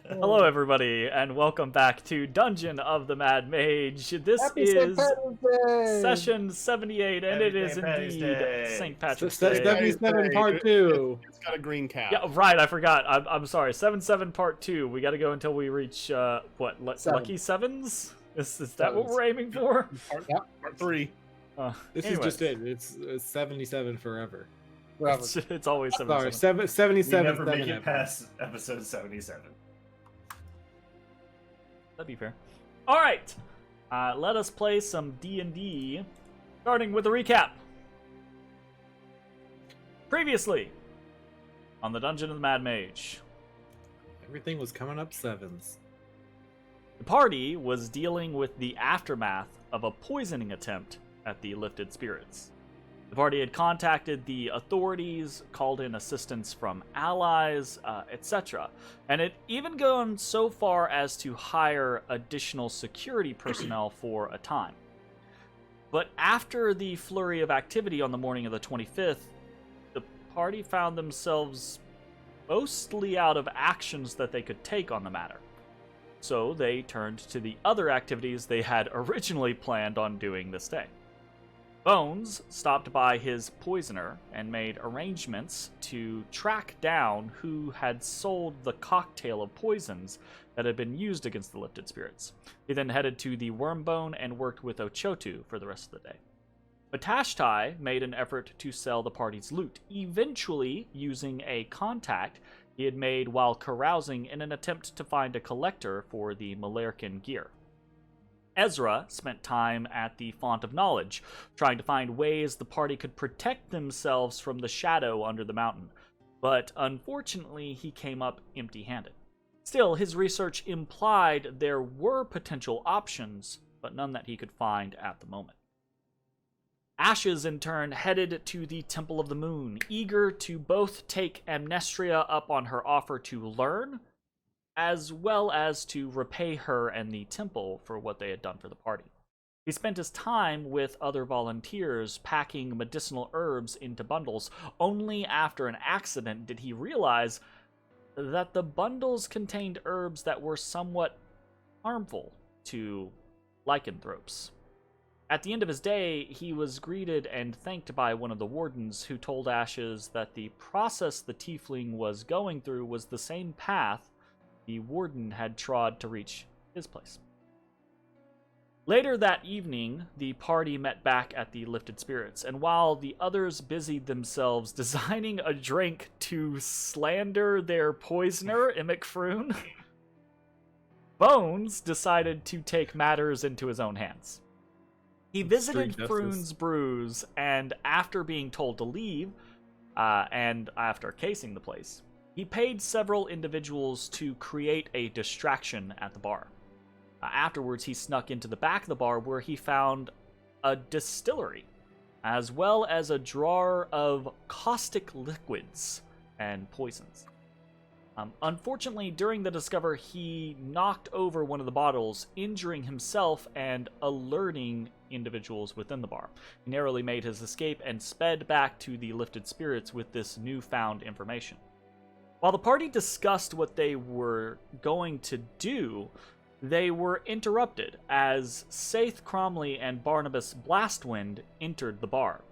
Hello, everybody, and welcome back to Dungeon of the Mad Mage. This is session 78, and it is indeed St. Patrick's Day. 77 part 2. It's got a green cap. Yeah, right, I forgot. I'm sorry. 7 part 2. We gotta go until we reach, lucky sevens? Is that what we're aiming for? Part 3. This anyways. is just it. It's 77 forever. It's always 77. Sorry, 77. We never make it past episode 77. That'd be fair. All right, let us play some D&D, starting with a recap. Previously, on the Dungeon of the Mad Mage, Everything was coming up sevens. the party was dealing with the aftermath of a poisoning attempt at the Lifted Spirits. The party had contacted the authorities, called in assistance from allies, etc. And it even gone so far as to hire additional security personnel for a time. But after the flurry of activity on the morning of the 25th, the party found themselves mostly out of actions that they could take on the matter. So they turned to the other activities they had originally planned on doing this day. Bones stopped by his poisoner and made arrangements to track down who had sold the cocktail of poisons that had been used against the Lifted Spirits. He then headed to the Wormbone and worked with Ochotu for the rest of the day. Matashtai made an effort to sell the party's loot, eventually using a contact he had made while carousing in an attempt to find a collector for the Malerkin gear. Ezrah spent time at the Font of Knowledge, trying to find ways the party could protect themselves from the shadow under the mountain, but unfortunately he came up empty-handed. Still, his research implied there were potential options, but none that he could find at the moment. Ashes, in turn, headed to the Temple of the Moon, eager to both take Amnestria up on her offer to learn, as well as to repay her and the temple for what they had done for the party. He spent his time with other volunteers packing medicinal herbs into bundles. Only after an accident did he realize that the bundles contained herbs that were somewhat harmful to lycanthropes. At the end of his day, he was greeted and thanked by one of the wardens, who told Ashes that the process the tiefling was going through was the same path the warden had trod to reach his place. Later that evening, the party met back at the Lifted Spirits, and while the others busied themselves designing a drink to slander their poisoner, Emic Froon, Bones decided to take matters into his own hands. He visited Froon's brews, and after being told to leave, and after casing the place, he paid several individuals to create a distraction at the bar. Afterwards, he snuck into the back of the bar where he found a distillery, as well as a drawer of caustic liquids and poisons. Unfortunately, during the discover, he knocked over one of the bottles, injuring himself and alerting individuals within the bar. He narrowly made his escape and sped back to the Lifted Spirits with this newfound information. While the party discussed what they were going to do, they were interrupted as Saith Cromley and Barnabas Blastwind entered the bar.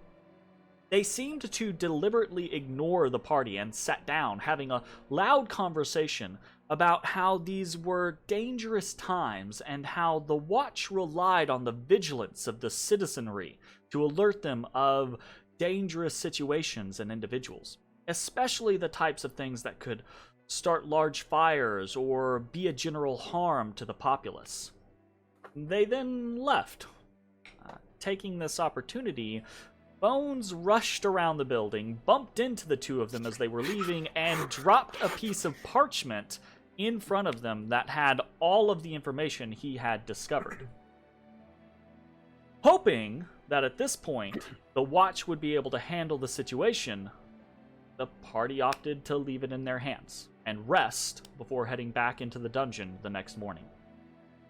They seemed to deliberately ignore the party and sat down, having a loud conversation about how these were dangerous times and how the watch relied on the vigilance of the citizenry to alert them of dangerous situations and individuals, especially the types of things that could start large fires or be a general harm to the populace. They then left. Taking this opportunity, Bones rushed around the building, bumped into the two of them as they were leaving, and dropped a piece of parchment in front of them that had all of the information he had discovered. Hoping that at this point, the watch would be able to handle the situation, the party opted to leave it in their hands and rest before heading back into the dungeon the next morning.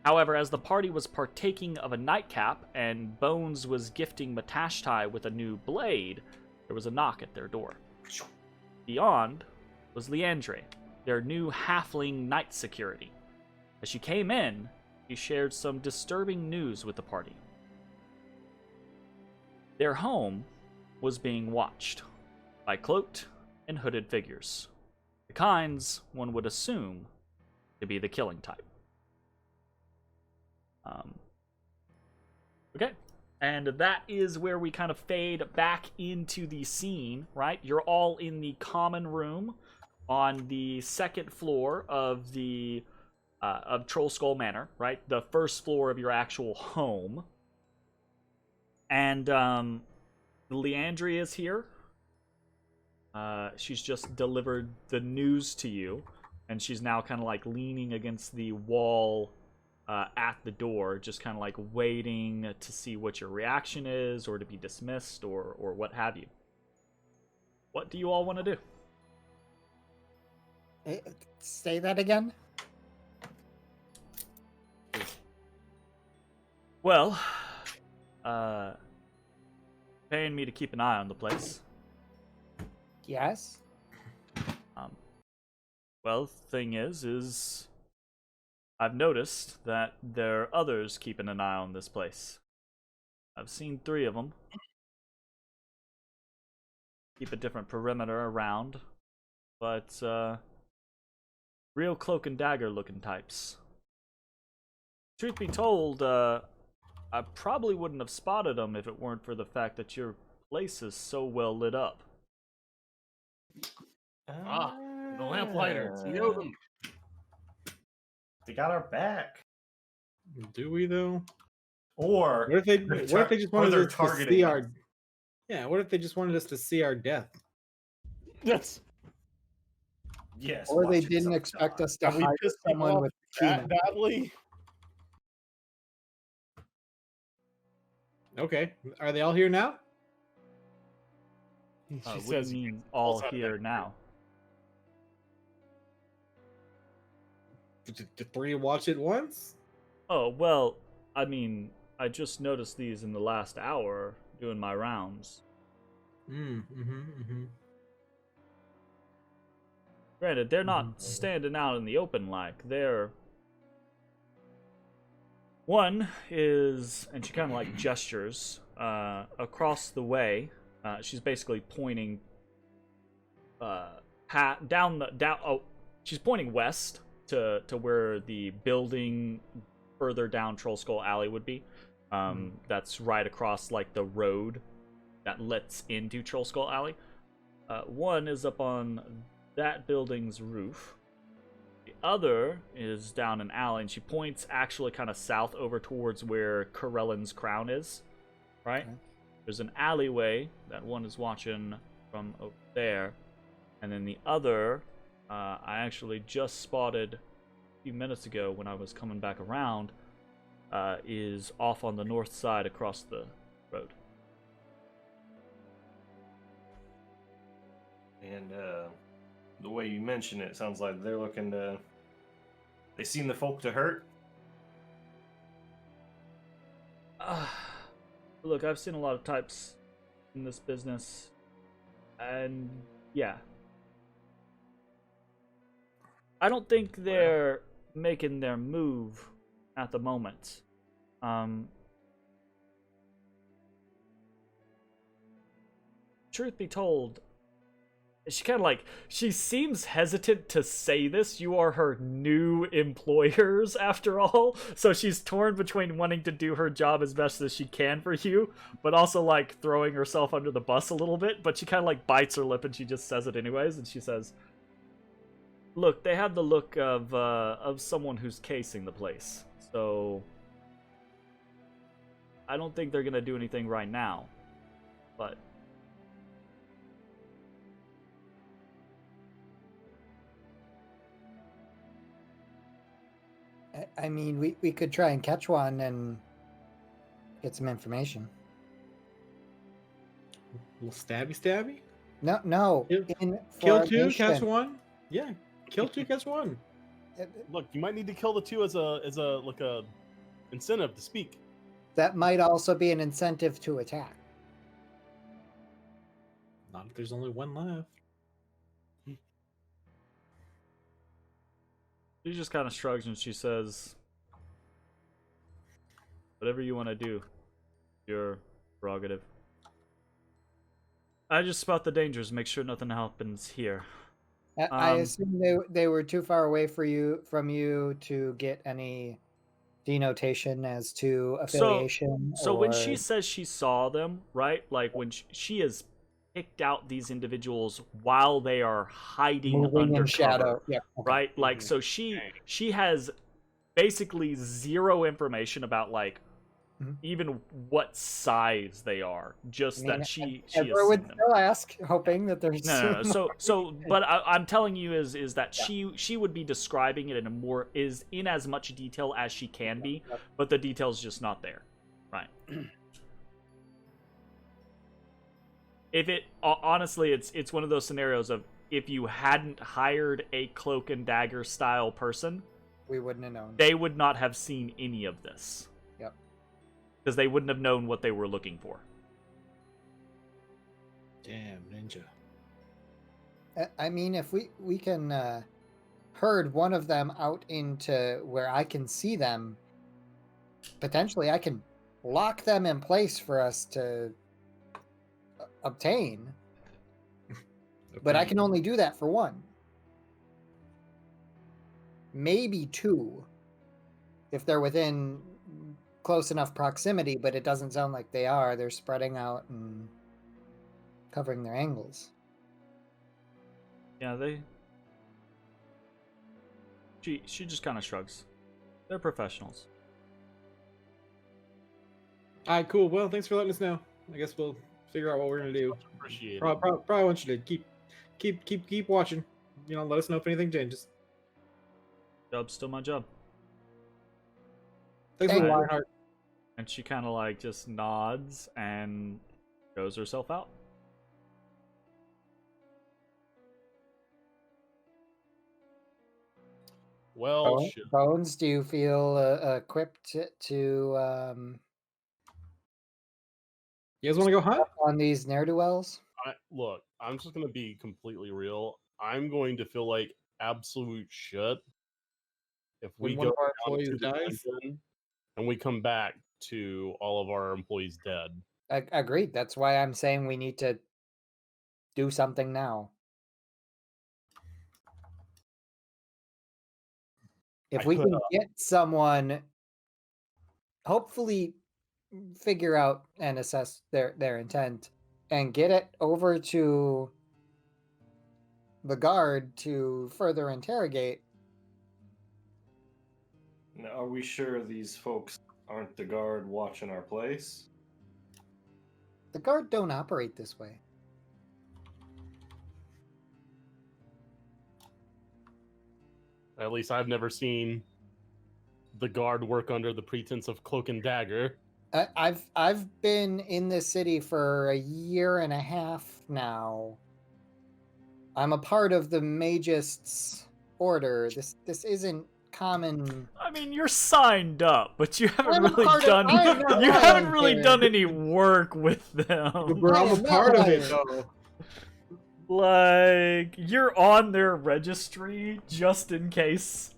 However, as the party was partaking of a nightcap and Bones was gifting Matashtai with a new blade, there was a knock at their door. Beyond was Leandre, their new halfling night security. As she came in, she shared some disturbing news with the party. Their home was being watched by cloaked and hooded figures. The kinds one would assume to be the killing type. Okay. And that is where we kind of fade back into the scene, right? You're all in the common room on the second floor of the of Troll Skull Manor, right? The first floor of your actual home. And Leandria is here. She's just delivered the news to you, and she's now kind of like leaning against the wall at the door, just kind of like waiting to see what your reaction is, or to be dismissed, or what have you. What do you all want to do? Say that again? Well, paying me to keep an eye on the place. Yes. Well, thing is I've noticed that there are others keeping an eye on this place. I've seen 3 of them. Keep a different perimeter around, but real cloak and dagger looking types. Truth be told, I probably wouldn't have spotted them if it weren't for the fact that your place is so well lit up. The lamplighters. We know them. They got our back. Do we though? Or What if they just wanted they're us to targeting see us. our? Yeah. What if they just wanted us to see our death? Yes. yes. Or they watch didn't yourself expect die. us to Have we hire pissed people someone off with that Kina. badly? Okay. Are they all here now? What do you mean all here now? Did the 3 watch it once? Oh, well, I mean, I just noticed these in the last hour doing my rounds. Granted, they're not standing out in the open like. They're... One is, and she kind of like gestures, across the way. She's basically pointing she's pointing west to where the building further down Troll Skull Alley would be. That's right across like the road that lets into Troll Skull Alley. One is up on that building's roof. The other is down an alley, and she points actually kind of south over towards where Corellan's crown is, right? Okay. There's an alleyway that one is watching from over there, and then the other, I actually just spotted a few minutes ago when I was coming back around, is off on the north side across the road. And the way you mention it sounds like they're looking to. They seen the folk to hurt. Look, I've seen a lot of types in this business, and yeah. I don't think they're making their move at the moment. Truth be told, she kind of like, she seems hesitant to say this. You are her new employers, after all. So she's torn between wanting to do her job as best as she can for you, but also like throwing herself under the bus a little bit. But she kind of like bites her lip and she just says it anyways. And she says, "Look, they have the look of someone who's casing the place. So I don't think they're gonna do anything right now, but." I mean, we could try and catch one and get some information. A little stabby. No. Kill 2, catch 1. Yeah, kill 2, catch 1. Look, you might need to kill the 2 as a like a incentive to speak. That might also be an incentive to attack. Not if there's only 1 left. She just kind of shrugs and she says, "Whatever you want to do, your prerogative. I just spot the dangers, make sure nothing happens here." I assume they were too far away from you to get any denotation as to affiliation. So when she says she saw them, right? Like when she has picked out these individuals while they are hiding moving under in shadow, cover, yeah, okay. right? Like so she has basically zero information about like even what size they are. Just that she has Ezra would seen them. still ask, hoping that there's No. But I'm telling you is that she would be describing it in as much detail as she can be, but the detail's just not there, right? If it honestly, it's one of those scenarios of if you hadn't hired a cloak and dagger style person, we wouldn't have known. They would not have seen any of this. Yep. Because they wouldn't have known what they were looking for. Damn, ninja. I mean, if we can herd one of them out into where I can see them, potentially I can lock them in place for us to obtain. But I can only do that for one. Maybe two. If they're within close enough proximity, but it doesn't sound like they are. They're spreading out and covering their angles. Yeah, She just kind of shrugs. They're professionals. All right, cool. Well, thanks for letting us know. I guess we'll figure out what we're gonna do. Appreciate it. Probably want you to keep watching. You know, let us know if anything changes. Job's still my job. Thanks for the Right. Lionheart. And she kind of like just nods and goes herself out. Well, shit. Bones, do you feel equipped to You guys want to go hunt? on these ne'er-do-wells? Look, I'm just gonna be completely real. I'm going to feel like absolute shit if we When one go of our down employees to the dies? dungeon and we come back to all of our employees dead. Agreed. That's why I'm saying we need to do something now. If we can get someone, hopefully figure out and assess their intent and get it over to the guard to further interrogate. Now, are we sure these folks aren't the guard watching our place? The guard don't operate this way. At least I've never seen the guard work under the pretense of cloak and dagger. I've been in this city for a year and a half now. I'm a part of the Magists order. This isn't common. I mean, you're signed up, but you haven't I'm a really part of- done. I am not You haven't lying really here. done any work with them. Bro, I'm am a not part of it, lying. though. Like you're on their registry just in case.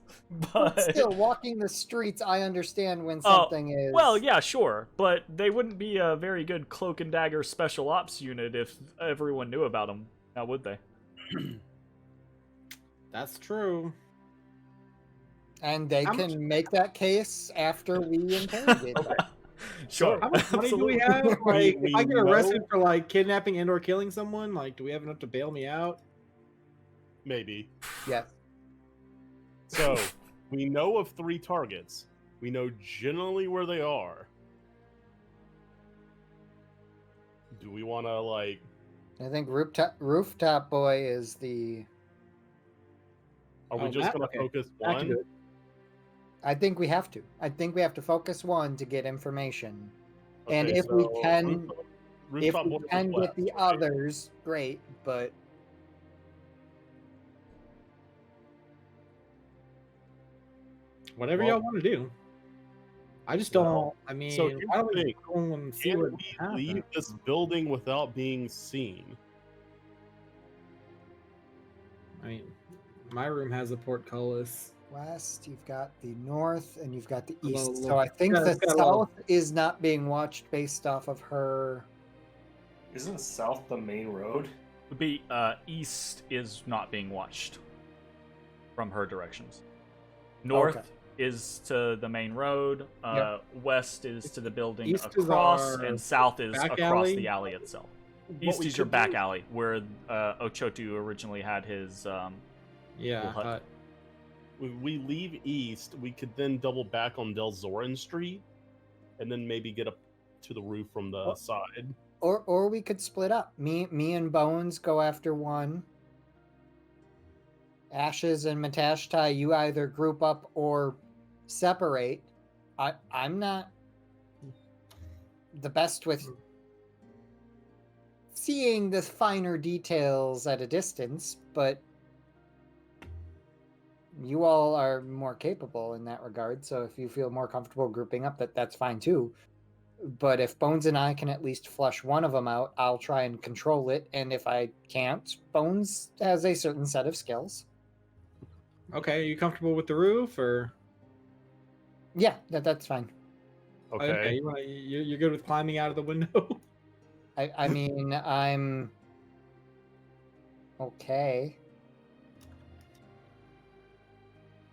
But Still, walking the streets, I understand when something is. well, yeah, sure, but they wouldn't be a very good cloak and dagger special ops unit if everyone knew about them. Now, would they? That's true. And they How can make that case after we interrogate them. Sure. How much money do we have? Like, if I get arrested for like kidnapping and/or killing someone, like, do we have enough to bail me out? Maybe. Yes. So, we know of 3 targets. We know generally where they are. Do we want to, like... I think rooftop boy is the. Are we Oh, just that- going to okay. focus I can do one? it. I think we have to. I think we have to focus one to get information. And Okay, if we so can, if rooftop we boy can was get the west, right? others, great. But Whatever Well- y'all want to do. I just don't. Well, I mean, so here's why don't the we thing. go and see Can what we happens? leave this building without being seen? I mean, my room has a portcullis. west, you've got the north, and you've got the Hello, east. hello. So I think Yeah, the it's got a lot of- south is not being watched based off of her. Isn't south the main road? Would be east is not being watched from her directions. North Okay. is to the main road. West is to the building East is across, our and south is back across alley? the alley itself. What East we is your should back do- alley where Ochotu originally had his. Yeah. Little hut. If we leave east, we could then double back on Del Zoran Street, and then maybe get up to the roof from the side. Or we could split up. Me and Bones go after one. Ashes and Matashtai, you either group up or separate. I'm not the best with seeing the finer details at a distance, but you all are more capable in that regard. So if you feel more comfortable grouping up, that's fine too. But if Bones and I can at least flush one of them out, I'll try and control it. And if I can't, Bones has a certain set of skills. Okay, are you comfortable with the roof, or Yeah, that's fine. Okay. You're good with climbing out of the window? I mean, I'm okay.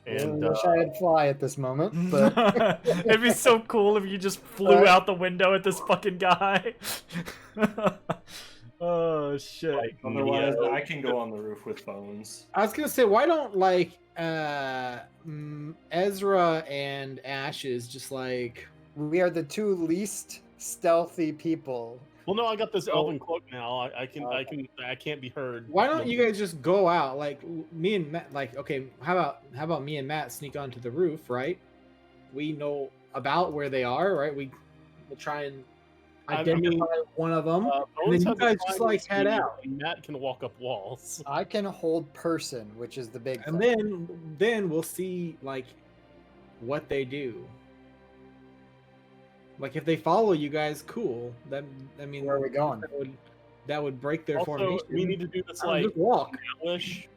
And I wish I had fly at this moment, but It'd be so cool if you just flew out the window at this fucking guy. Oh shit! like, Otherwise, Neo- I can go on the roof with Bones. I was gonna say, why don't like Ezra and Ashes just like we are the two least stealthy people. well, no, I got this elven cloak now. I can't be heard. why don't you guys just go out like me and Matt? Like, okay, how about me and Matt sneak onto the roof, right? We know about where they are, right? We'll try and I identify mean, one of them. Bones and then you has a guys just climbing like head speed, out. and Matt can walk up walls. I can hold person, which is the big And thing. then we'll see like what they do. Like if they follow you guys, cool. That I mean, Where are we going? That would break their Also, formation. we need to do this I'll like just walk. now-ish.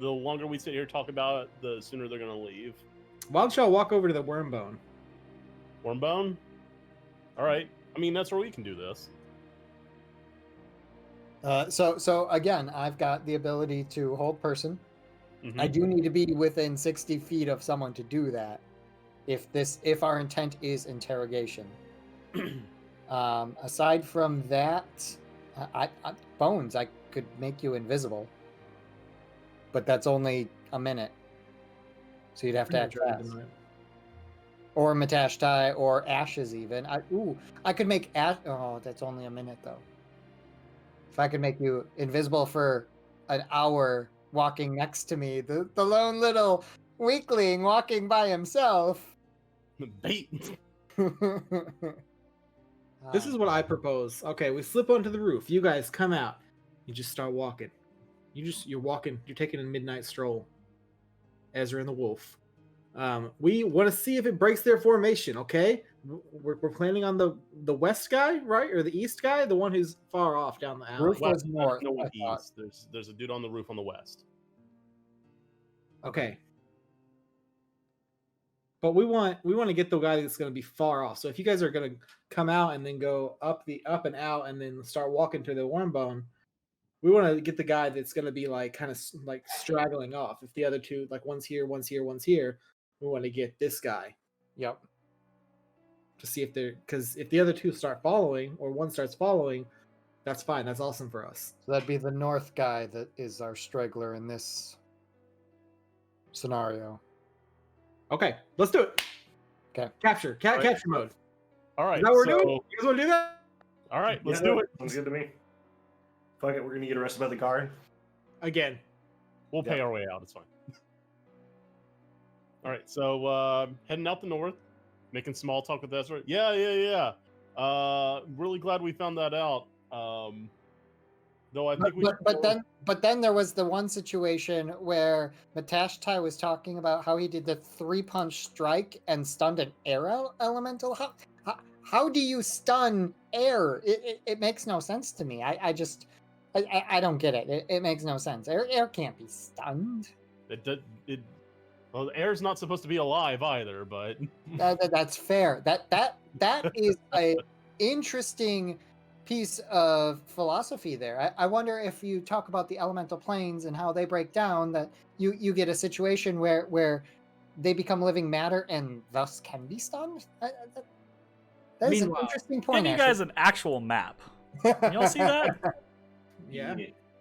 The longer we sit here talk about it, the sooner they're gonna leave. Why don't y'all walk over to the worm bone? Wormbone? Alright. I mean, that's where we can do this. So again, I've got the ability to hold person. Mhm. I do need to be within 60 feet of someone to do that. If our intent is interrogation. Aside from that, Bones, I could make you invisible, but that's only a minute, so you'd have to act fast. Or Matashtai, or Ashes even. I could make Ash. Oh, that's only a minute though. If I could make you invisible for an hour, walking next to me, the lone little weakling walking by himself. Bait. This is what I propose. Okay, we slip onto the roof. You guys come out. You just start walking. You're walking. You're taking a midnight stroll. Ezra and the wolf. We want to see if it breaks their formation. Okay, we're planning on the west guy, right, or the east guy, the one who's far off down the alley. Roof was north. No, I thought. east. There's a dude on the roof on the west. Okay. But we want to get the guy that's going to be far off. So if you guys are going to come out and then go up and out and then start walking to the worm bone, we want to get the guy that's going to be like kind of like straggling off. If the other two, like one's here, we want to get this guy Yep. to see if they're, because if the other two start following or one starts following, that's fine. That's awesome for us. So that'd be the north guy that is our straggler in this scenario. Okay, let's do it. Okay. Capture mode. All right. Is that what we're so, doing? You guys want to do that? All right, let's Yeah, do it. Sounds good to me. Fuck it, we're gonna get arrested by the guard. Again. We'll pay Yeah. our way out. It's fine. All right, so heading out the north, making small talk with Ezra. Yeah. Really glad we found that out. Though I think But then there was the one situation where Matashtai was talking about how he did the 3-punch strike and stunned an air elemental. How do you stun air? It makes no sense to me. I don't get it. It makes no sense. Air can't be stunned. it Well, the air's not supposed to be alive either, but That's fair. That is a interesting piece of philosophy there. I wonder if you talk about the elemental planes and how they break down, that you get a situation where they become living matter and thus can be stunned. That is an Meanwhile, interesting Give point. you guys an actual map. Can y'all see that? Yeah.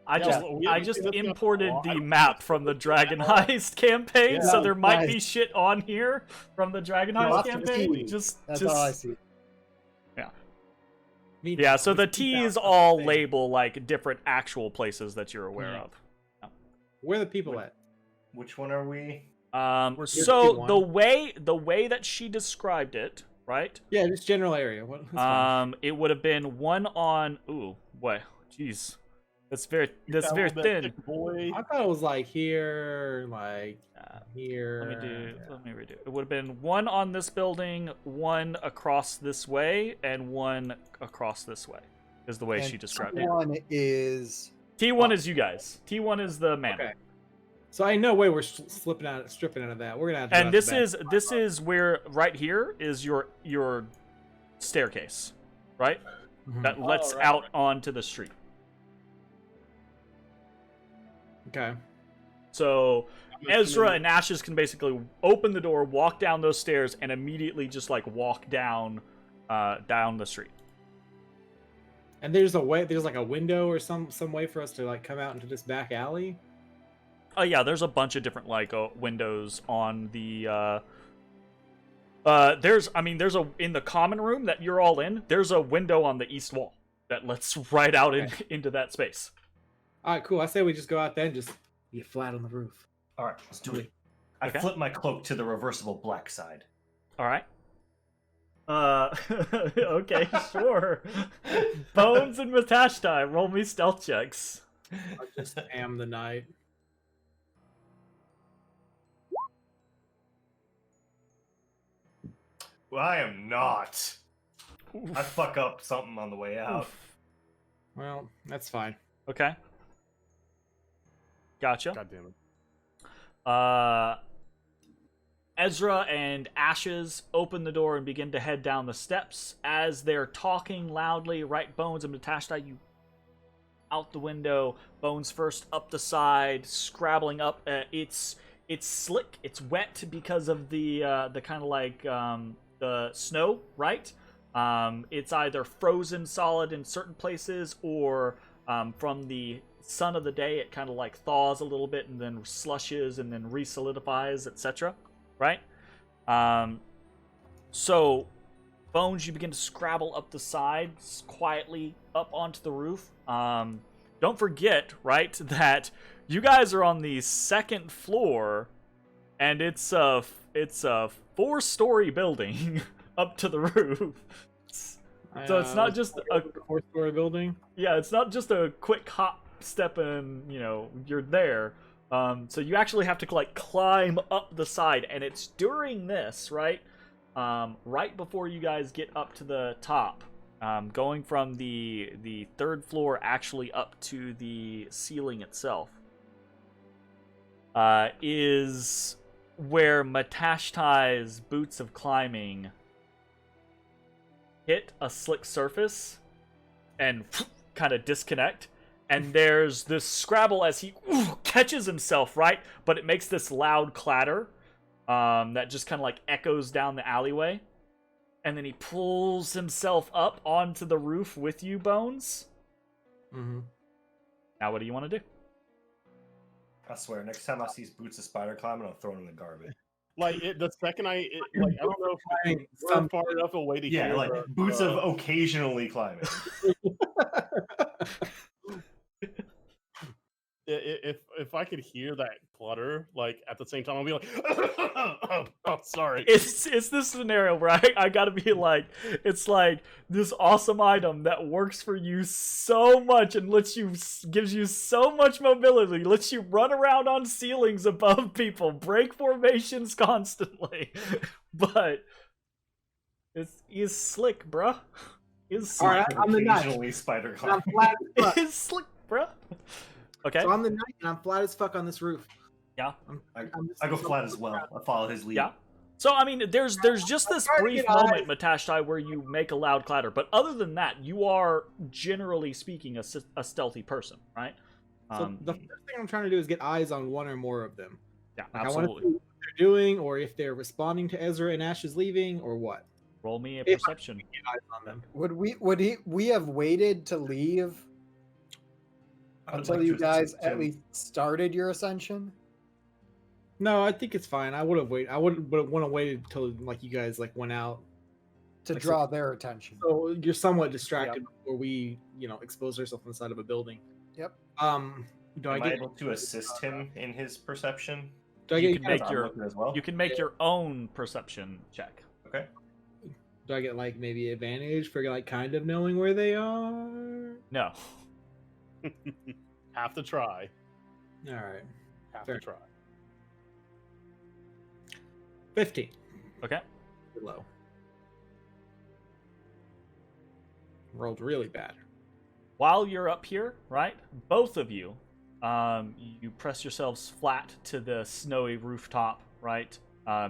I Yeah, just well, we I haven't just seen this map imported in a the while. map from the Dragon Heist campaign, Yeah. so there might be Nice. shit on here from the Dragon Heist Lots of campaign. T. Just That's just all I see. yeah. So we the sneak T's out all the thing. label like different actual places that you're aware Yeah. of. Where are the people at? Which one are we? We're So T1. the way that she described it, right? Yeah, just general area. That's fine. It would have been one on. Ooh, what? Jeez, that's very That thin. little bit thick boy. I thought it was like here, like here. Let me redo. It would have been one on this building, one across this way, and one across this way. Is the way And she described it. One is T1 is you guys. T1 is the man. Okay. So I know way we're stripping out of that. We're gonna have to. go And out this the back. is where right here is your staircase, right? Mhm. That lets right. out onto the street. Okay. So I'm Ezra assuming- and Ashes can basically open the door, walk down those stairs, and immediately just like walk down the street. And there's a way. There's like a window or some way for us to like come out into this back alley. Oh yeah, there's a bunch of different like windows on the. There's a in the common room that you're all in. There's a window on the east wall that lets right out into that space. All right, cool. I say we just go out there and just get flat on the roof. All right, let's do it. I Okay. flip my cloak to the reversible black side. All right. Okay, sure. Bones and Matashtai, roll me stealth checks. I just am the knight. Well, I am not. I fuck up something on the way out. Well, that's fine. Okay. Gotcha. God damn it. Ezra and Ashes open the door and begin to head down the steps. As they're talking loudly, right, Bones and Matashtai, you out the window. Bones first up the side, scrabbling up. It's slick. It's wet because of the kind of like the snow, right? It's either frozen solid in certain places, or from the sun of the day, it kind of like thaws a little bit and then slushes and then resolidifies, etc. Right? So, Bones, you begin to scrabble up the sides quietly up onto the roof. Don't forget, right, that you guys are on the second floor, and it's a 4-story building up to the roof. So it's not just a 4-story building. yeah, it's not just a quick hop, step, and you're there. So you actually have to like climb up the side, and it's during this, right, right before you guys get up to the top, going from the third floor actually up to the ceiling itself, is where Matashtai's boots of climbing hit a slick surface and kind of disconnect. And there's this scrabble as he catches himself, right? But it makes this loud clatter that just kind of like echoes down the alleyway. And then he pulls himself up onto the roof with you, Bones. Mm-hmm. Now what do you want to do? I swear, next time I see boots of spider climbing, I'll throw it in the garbage. Like the second I don't know if we're Some- far enough away to Yeah, hear like the- boots of occasionally climbing. If I could hear that clutter like at the same time, I'll be like, oh, sorry. It's this scenario where I gotta be like, it's like this awesome item that works for you so much and gives you so much mobility, lets you run around on ceilings above people, break formations constantly, but it's slick, bruh. It's All slick. right, I'm the knight. Occasionally spider And I'm climbing. flat as fuck. It's slick, bruh. Okay. So I'm the knight, and I'm flat as fuck on this roof. Yeah. I go flat as well. I follow his lead. Yeah. So I mean, there's just this trying to brief get moment, Matashtai, where you make a loud clatter, but other than that, you are generally speaking a stealthy person, right? So the first thing I'm trying to do is get eyes on one or more of them. Yeah, Like, absolutely. I want to see what they're doing, or if they're responding to Ezra and Ash's leaving, or what. Roll me a If I perception. Get eyes on them. Would we have waited to leave I would until like you to guys assist at him. least started your ascension? No, I think it's fine. I would have waited. I wouldn't want to wait until like you guys like went out. To Like, draw their attention. So you're somewhat distracted before we, expose ourselves inside of a building. Yep. Do Am I I get able to assist him in his perception? do I You get can make I'm your looking as well. you can make your own perception check. Okay. do I get like maybe advantage for like kind of knowing where they are? No. Have to try. All right. Have Fair. to try. 15. Okay. Low. Rolled really bad. While you're up here, right, both of you, you press yourselves flat to the snowy rooftop, right?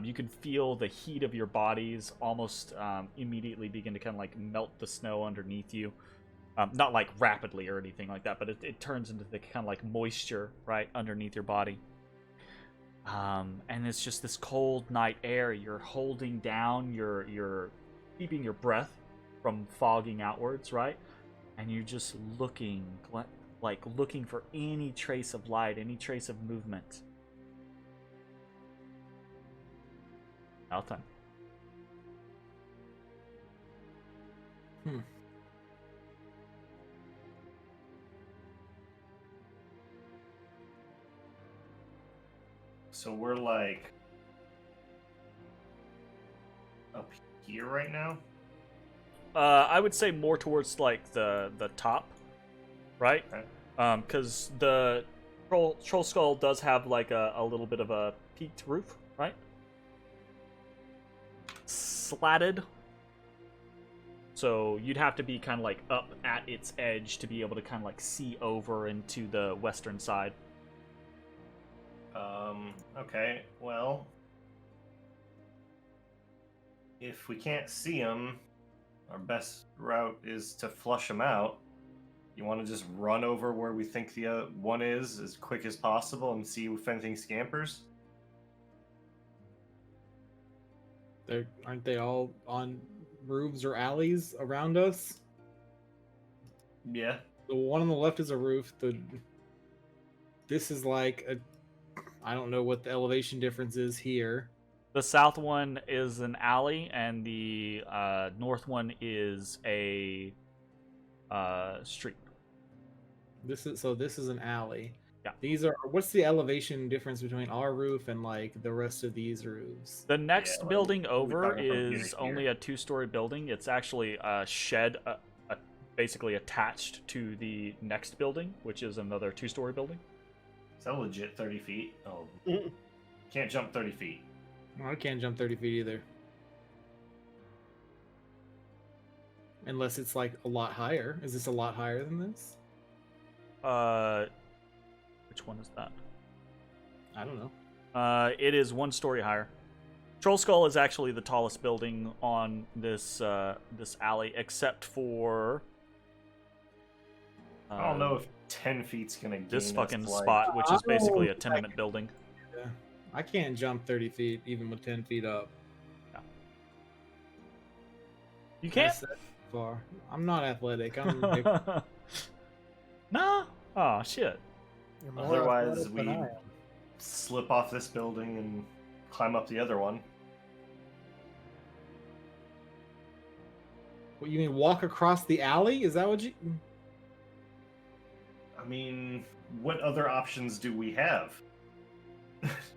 You can feel the heat of your bodies almost immediately begin to kind of like melt the snow underneath you. Not like rapidly or anything like that, but it turns into the kind of like moisture, right, underneath your body. And it's just this cold night air. You're holding down, you're keeping your breath from fogging outwards, right? And you're just looking for any trace of light, any trace of movement. Alton. So we're like up here right now. I would say more towards like the top, right? Okay. Because the troll skull does have like a little bit of a peaked roof, right? Slatted. So you'd have to be kind of like up at its edge to be able to kind of like see over into the western side. Okay, well, if we can't see them, our best route is to flush them out. You want to just run over where we think the one is as quick as possible and see if anything scampers? Aren't they all on roofs or alleys around us? Yeah. The one on the left is a roof. This is like I don't know what the elevation difference is here. The south one is an alley, and the north one is a street. This is an alley. Yeah. These are. What's the elevation difference between our roof and like the rest of these roofs? The next Yeah, building we're over talking from here is to here. only a 2-story building. It's actually a shed, basically attached to the next building, which is another 2-story building. Is that legit 30 feet? Oh, Mm. can't jump 30 feet. Well, I can't jump 30 feet either. Unless it's like a lot higher. Is this a lot higher than this? Which one is that? I don't know. It is 1 story higher. Troll Skull is actually the tallest building on this this alley, except for I don't know if 10 feet's gonna gain this us, fucking like- spot, which is basically a Oh, tenement building. Yeah. I can't jump 30 feet even with 10 feet up. You can't. That's that far. I'm not athletic. I'm Nah. Oh shit. You're more Otherwise, athletic we than I am. slip off this building and climb up the other one. What you mean walk across the alley? Is that what you I mean, what other options do we have?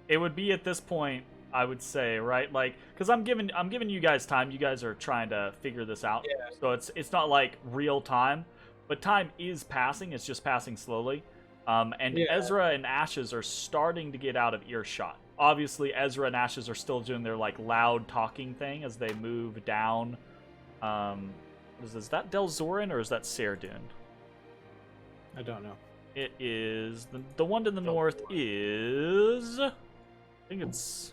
It would be at this point, I would say, right? Like, because I'm giving you guys time. You guys are trying to figure this out. Yeah. So it's not like real time, but time is passing. It's just passing slowly. And Yeah. Ezra and Ashes are starting to get out of earshot. Obviously, Ezra and Ashes are still doing their like loud talking thing as they move down. What is this? Is that Delzorin or is that Serdun? I don't know. It is the one to the north is. I think it's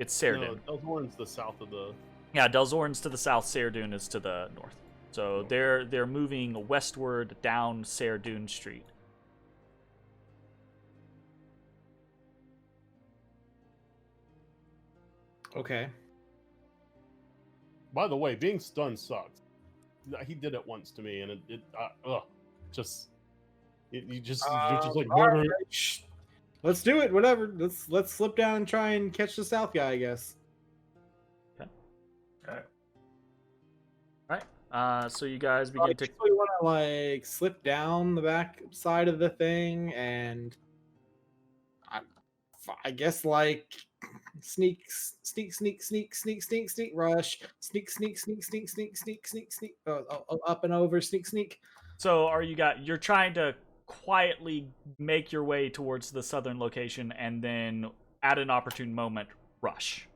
Serdun. No, Elzorn's the south of the. Yeah, Delzorn's to the south. Serdun is to the north. So they're moving westward down Serdun Street. Okay. By the way, being stunned sucks. He did it once to me, and you're just like. All right. Let's do it. Whatever. Let's slip down and try and catch the south guy, I guess. Alright. So you guys begin to. We want to like slip down the back side of the thing, and I guess like sneak, rush, sneak, up and over, sneak. So you're trying to quietly make your way towards the southern location, and then at an opportune moment, rush.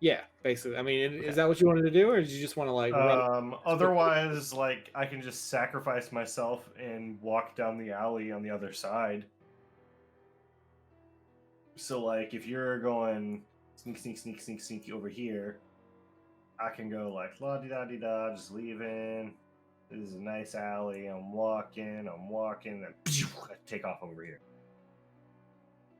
Yeah, basically. I mean, is that what you wanted to do, or did you just want to like? Otherwise, like I can just sacrifice myself and walk down the alley on the other side. So, like, if you're going sneak over here, I can go like la di da di da, just leaving. This is a nice alley. I'm walking, then I take off over here.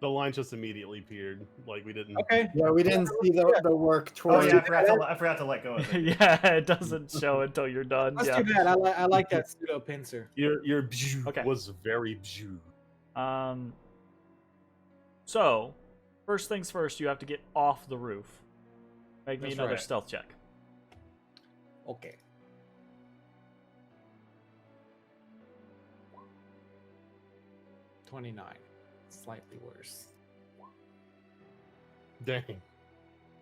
The line just immediately appeared, like we didn't. Okay. Yeah, we didn't see the work Oh towards. yeah, I forgot to let go of it. Yeah, it doesn't show until you're done. Let's Yeah. do that. I like that pseudo pincer. Your Okay. was very. So, first things first, you have to get off the roof. Make me That's another right. stealth check. Okay. $29. Slightly worse. Dang.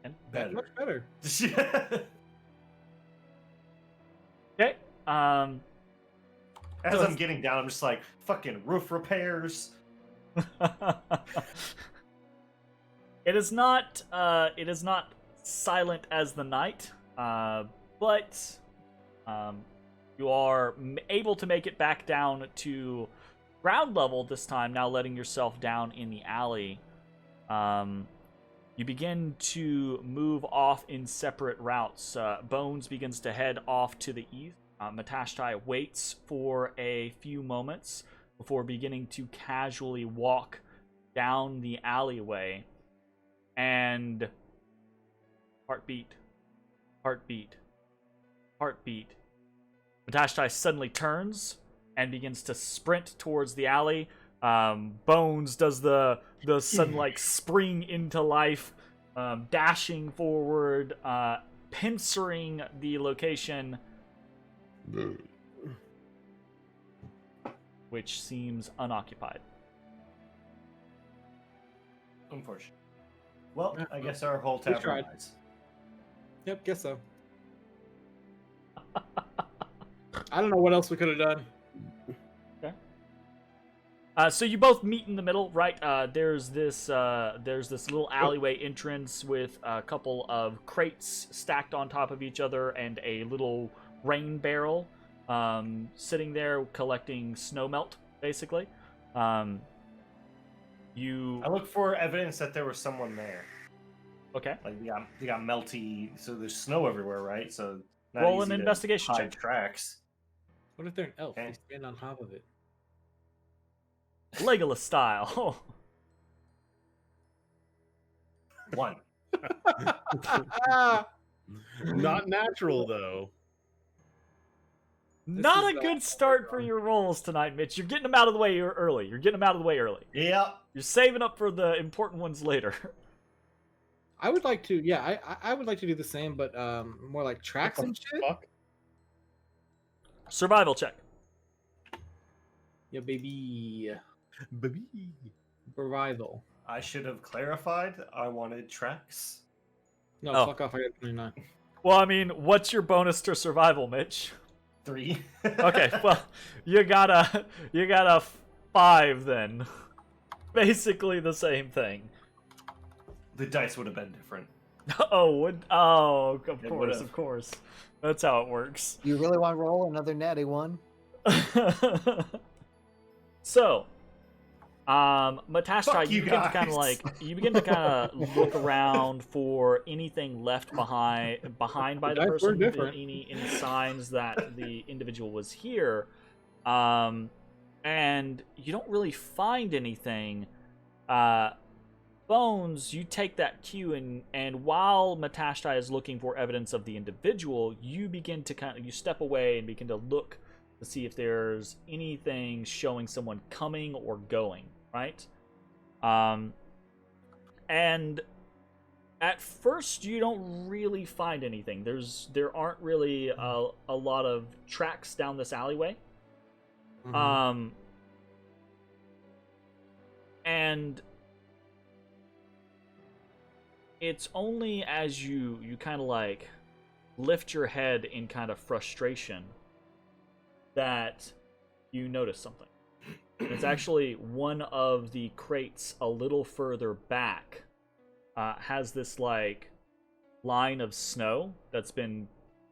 And Better. Much better. okay. As I'm getting down, I'm just like, fucking roof repairs. It is not silent as the night, but you are able to make it back down to ground level this time, now letting yourself down in the alley. You begin to move off in separate routes. Bones begins to head off to the east. Matashtai waits for a few moments before beginning to casually walk down the alleyway. And heartbeat. Matashtai suddenly turns and begins to sprint towards the alley. Bones does the sudden like spring into life, dashing forward, pincering the location, which seems unoccupied. Unfortunate. Well, Yeah, I guess our whole we tavern tried. lies. Yep, guess so. I don't know what else we could have done. So you both meet in the middle, right? There's this little alleyway entrance with a couple of crates stacked on top of each other and a little rain barrel sitting there collecting snow melt, basically. I look for evidence that there was someone there. Okay. Like they got melty, so there's snow everywhere, right? So not Roll easy an to investigation hide check. tracks. What if they're an elf? Okay. They stand on top of it. Legolas style. 1. Not natural though. Not is a good start for your rolls tonight, Mitch. You're getting them out of the way early. Yeah. You're saving up for the important ones later. I would like to, yeah, I would like to do the same, but more like tracks and shit. Fuck. Survival check. Yeah, baby. Baby. Revival. I should have clarified. I wanted tracks. No, Oh. fuck off. I got 29. Well, I mean, what's your bonus to survival, Mitch? 3. Okay, well, you got a 5 then. Basically the same thing. The dice would have been different. Of It course, would've. of course. That's how it works. You really want to roll another natty one? So, Matashtai, Fuck you you begin to kind of guys. you begin to kind of look around for anything left behind by the dice were person, different. any signs that the individual was here, and you don't really find anything. Bones, you take that cue, and while Matashtai is looking for evidence of the individual, you begin to you step away and begin to look to see if there's anything showing someone coming or going, right? And at first you don't really find anything. There aren't really a lot of tracks down this alleyway. Mhm. And it's only as you kind of like lift your head in kind of frustration that you notice something. It's actually one of the crates a little further back has this like line of snow that's been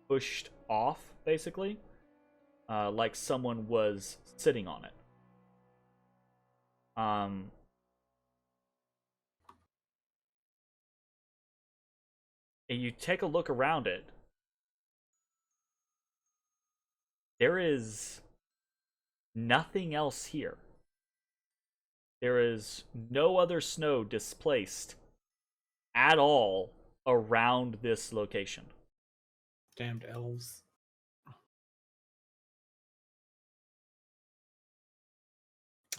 pushed off, basically, like someone was sitting on it. And you take a look around it. There is nothing else here. There is no other snow displaced at all around this location. Damned elves.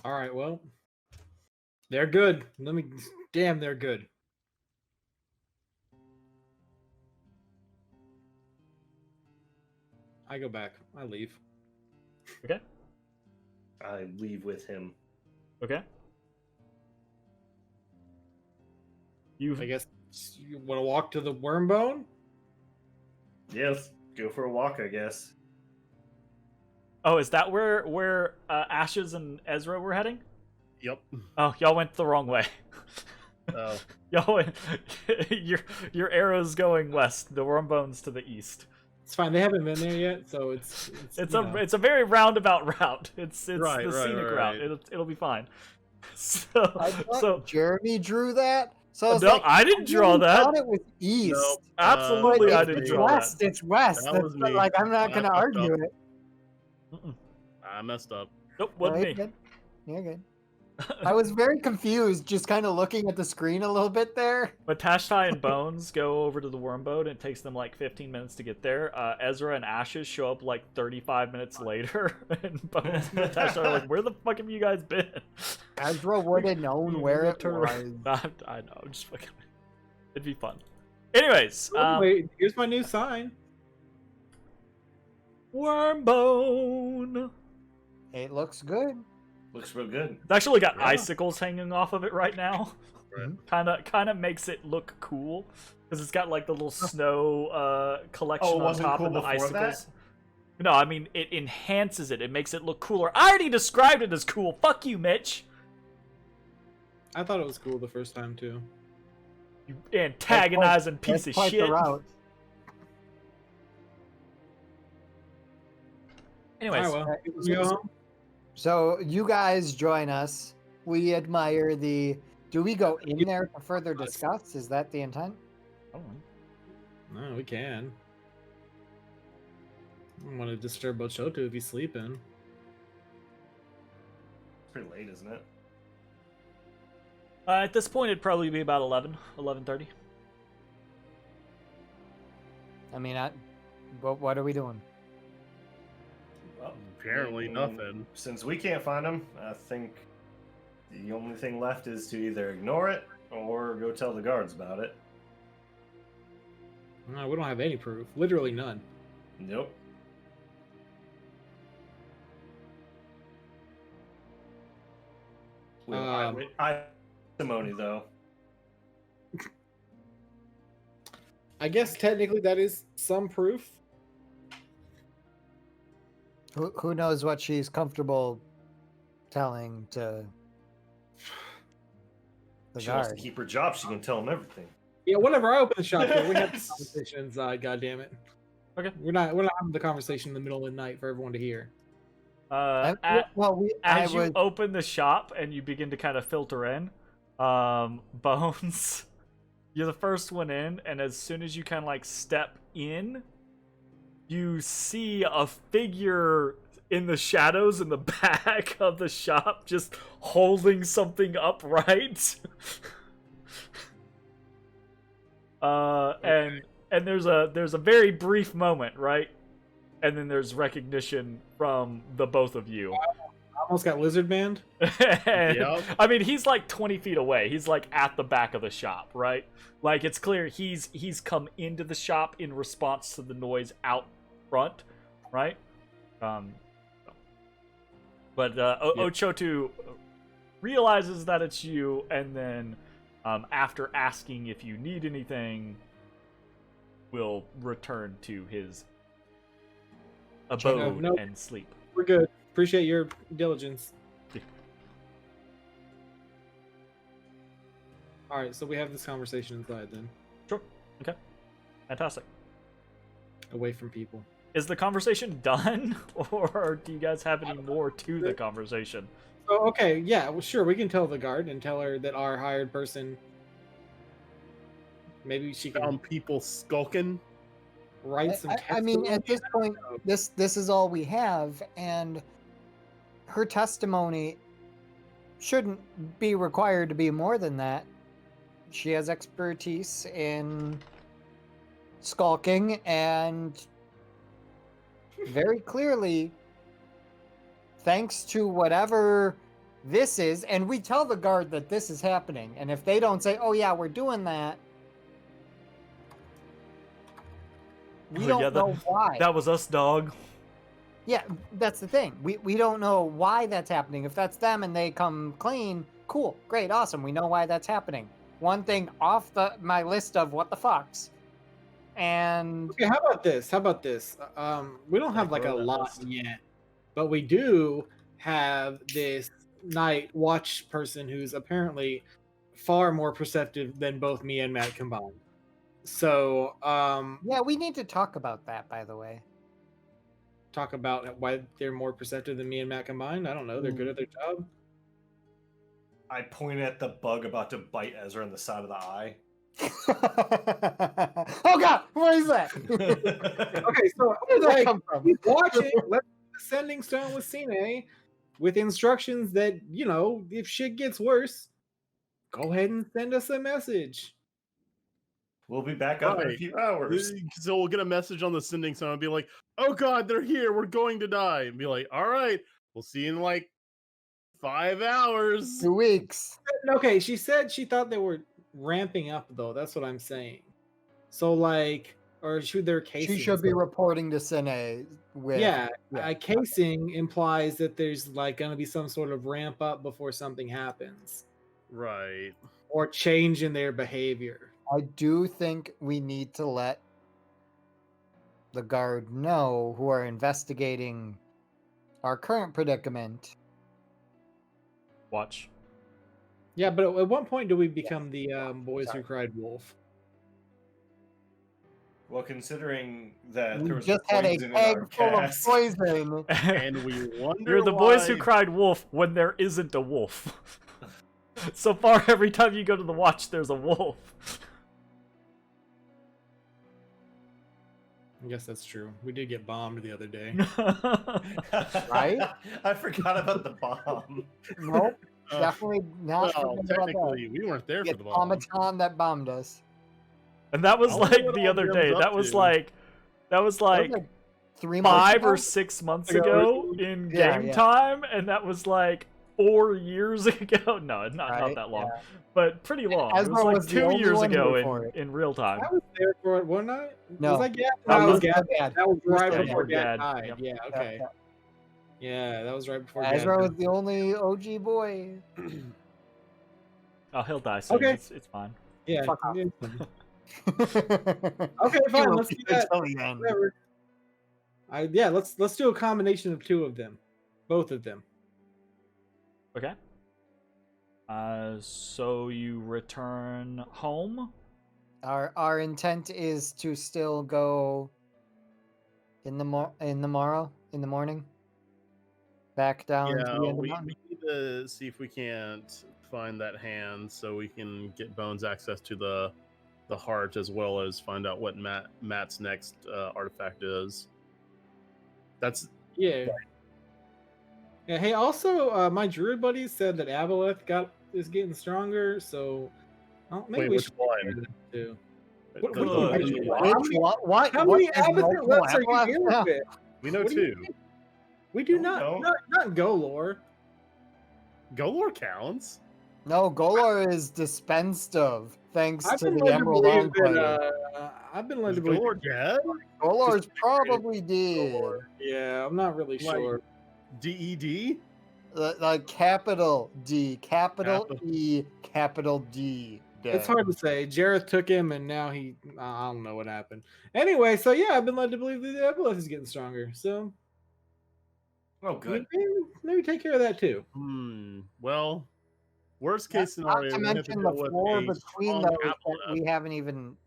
All right, well, they're good. Damn, they're good. I go back. I leave. Okay? I leave with him. Okay? I guess you want to walk to the worm bone? Yes, go for a walk, I guess. Oh, is that where Ashes and Ezra were heading? Yep. Oh, y'all went the wrong way. Oh. Y'all went, your arrow's going west. The Wormbone's to the east. It's fine. They haven't been there yet, so it's It's a very roundabout route. It's Right, the right, scenic right. route. It'll be fine. I thought So Jeremy drew that. So I was no, like, I didn't draw really that. thought it was east. Nope. Absolutely, But I if didn't it's draw west, that. it's west. That That's was not- me. like I'm not I gonna fucked argue up. it. Mm-mm. I messed up. Nope, No, wasn't you're me. good. You're good. I was very confused, just kind of looking at the screen a little bit there. Matashtai and Bones go over to the Wormboat, and it takes them like 15 minutes to get there. Ezra and Ashes show up like 35 minutes later, and Bones and Matashtai are like, "Where the fuck have you guys been?" Ezra would have known where it was. I know, I'm just fucking. It'd be fun. Anyways, Wait, here's my new sign. Wormbone. It looks good. Looks real good. It's actually got Yeah. icicles hanging off of it right now. Right. Kind of makes it look cool because it's got like the little snow collection Oh, it on wasn't top cool and the before that? icicles. No, I mean it enhances it. It makes it look cooler. I already described it as cool. Fuck you, Mitch. I thought it was cool the first time too. You antagonizing piece That's of quite shit. the route. Anyways, All right, well, it was- you go home? So you guys join us. We admire the. Do we go in there to further discuss? Is that the intent? No, we can. I don't want to disturb Ochoto if he's sleeping. It's pretty late, isn't it? at this point, it'd probably be about 11:30. I mean, what are we doing? Well, Apparently nothing. Since we can't find him, I think the only thing left is to either ignore it or go tell the guards about it. No, we don't have any proof. Literally none. Nope. We have testimony, though. I guess technically that is some proof. Who knows what she's comfortable telling to the She wants to guard? keep her job. She can tell them everything. Yeah, whatever. I open the shop here. We have this conversation inside. God damn it. Okay. We're not having the conversation in the middle of the night for everyone to hear. As you open the shop and you begin to kind of filter in, Bones, you're the first one in, and as soon as you kind of like step in, you see a figure in the shadows in the back of the shop just holding something upright. And there's a very brief moment, right? And then there's recognition from the both of you. I almost got lizard band. Yep. I mean, he's like 20 feet away. He's like at the back of the shop, right? Like it's clear he's come into the shop in response to the noise out front, right? But Ochotu realizes that it's you, and then after asking if you need anything, will return to his abode and sleep. We're good. Appreciate your diligence. All right, so we have this conversation inside then. Sure. Okay. Fantastic. Away from people. Is the conversation done, or do you guys have any more to the conversation? Oh, okay. Yeah, well, sure. We can tell the guard and tell her that our hired person. Maybe she can Found people skulking. write some. I mean, at this point, this is all we have, and her testimony shouldn't be required to be more than that. She has expertise in skulking, and very clearly, thanks to whatever this is, and we tell the guard that this is happening, and if they don't say, "Oh yeah, we're doing that," we don't know why. That was us, dog. Yeah, that's the thing. We don't know why that's happening. If that's them and they come clean, cool, great, awesome. We know why that's happening. One thing off my list of what the fucks. And okay, how about this? We don't have like a lot yet, but we do have this night watch person who's apparently far more perceptive than both me and Matt combined. So, yeah, we need to talk about that, by the way. Talk about why they're more perceptive than me and Matt combined. I don't know. They're good at their job. I point at the bug about to bite Ezra in the side of the eye. Oh god, what is that? Okay, so Where did that come from? he's watching. Let's do the sending stone with Cine with instructions that, you know, if shit gets worse, go ahead and send us a message. We'll be back up in a Right. few hours. So we'll get a message on the sending stone and be like, "Oh God, they're here. We're going to die." And be like, "All right, we'll see you in like 5 hours." 2 weeks. Okay, she said she thought they were ramping up though. That's what I'm saying. So like, or should their casing? She should be reporting to Cine with casing implies that there's like going to be some sort of ramp up before something happens, Right. or change in their behavior. I do think we need to let the guard know, who are investigating our current predicament. Watch. Yeah, but at what point do we become the boys who cried wolf? Well, considering that We there was just had a poison in our egg full of cast, poison. And we wonder You're the boys who why- cried wolf when there isn't a wolf. So far, every time you go to the watch, there's a wolf. I guess that's true. We did get bombed the other day. Right? I forgot about the bomb. Nope, definitely not. Well, forgetting about that. technically, we weren't there for It's the bomb. Automaton that bombed us. And that was I wonder like what the all other Bill's day. up That was to. like That was like 3 months 5 ago? or 6 months Ago. ago in Yeah, game yeah. time, and that was like 4 years ago. No, not Right, that long, yeah. but pretty long. It Ezra was like was the 2 only years one here ago for it. in real time. I was there for it, wasn't I? No. Was I Gad? That No, I was was Gad. Gad. That was right Gad. before Gad. Gad died. Yep. Yeah, okay. Yeah, that was right before Ezra Gad was died. the only OG boy. Oh, he'll die soon. Okay. It's fine. Yeah. Fuck off. Okay, fine. Let's do that. Whatever. Let's do a combination of two of them, both of them. Okay. So you return home. Our intent is to still go in the morning. back down to the Yeah, end of the we mountain. need to see if we can't find that hand so we can get Bones access to the heart, as well as find out what Matt's next artifact is. That's Yeah. Yeah. Hey, also, my druid buddy said that Aboleth is getting stronger, so maybe Wait, we which should one? take care of that too. The- What Look. do you mean? What? How what many is Aboleth multiple lefts are you Aboleth? dealing with? we know What do you two. mean? We do No, we don't. not Golor. Golor counts. No, Golor is dispensed of thanks I've to been the led to Emerald believe Enclave. that. I've been led Is to believe. Golor dead? Golor's Just- probably dead. Yeah, I'm not really Like- sure. DED? Like capital D, capital Capital. E, capital D. It's dead. hard to say. Jareth took him, and now I don't know what happened. Anyway, so yeah, I've been led to believe that the Eboleth is getting stronger. So Oh, good. maybe take care of that too. Well, worst Not case scenario. to we have mention to the deal with floor a between strong those that Aboleth. we haven't even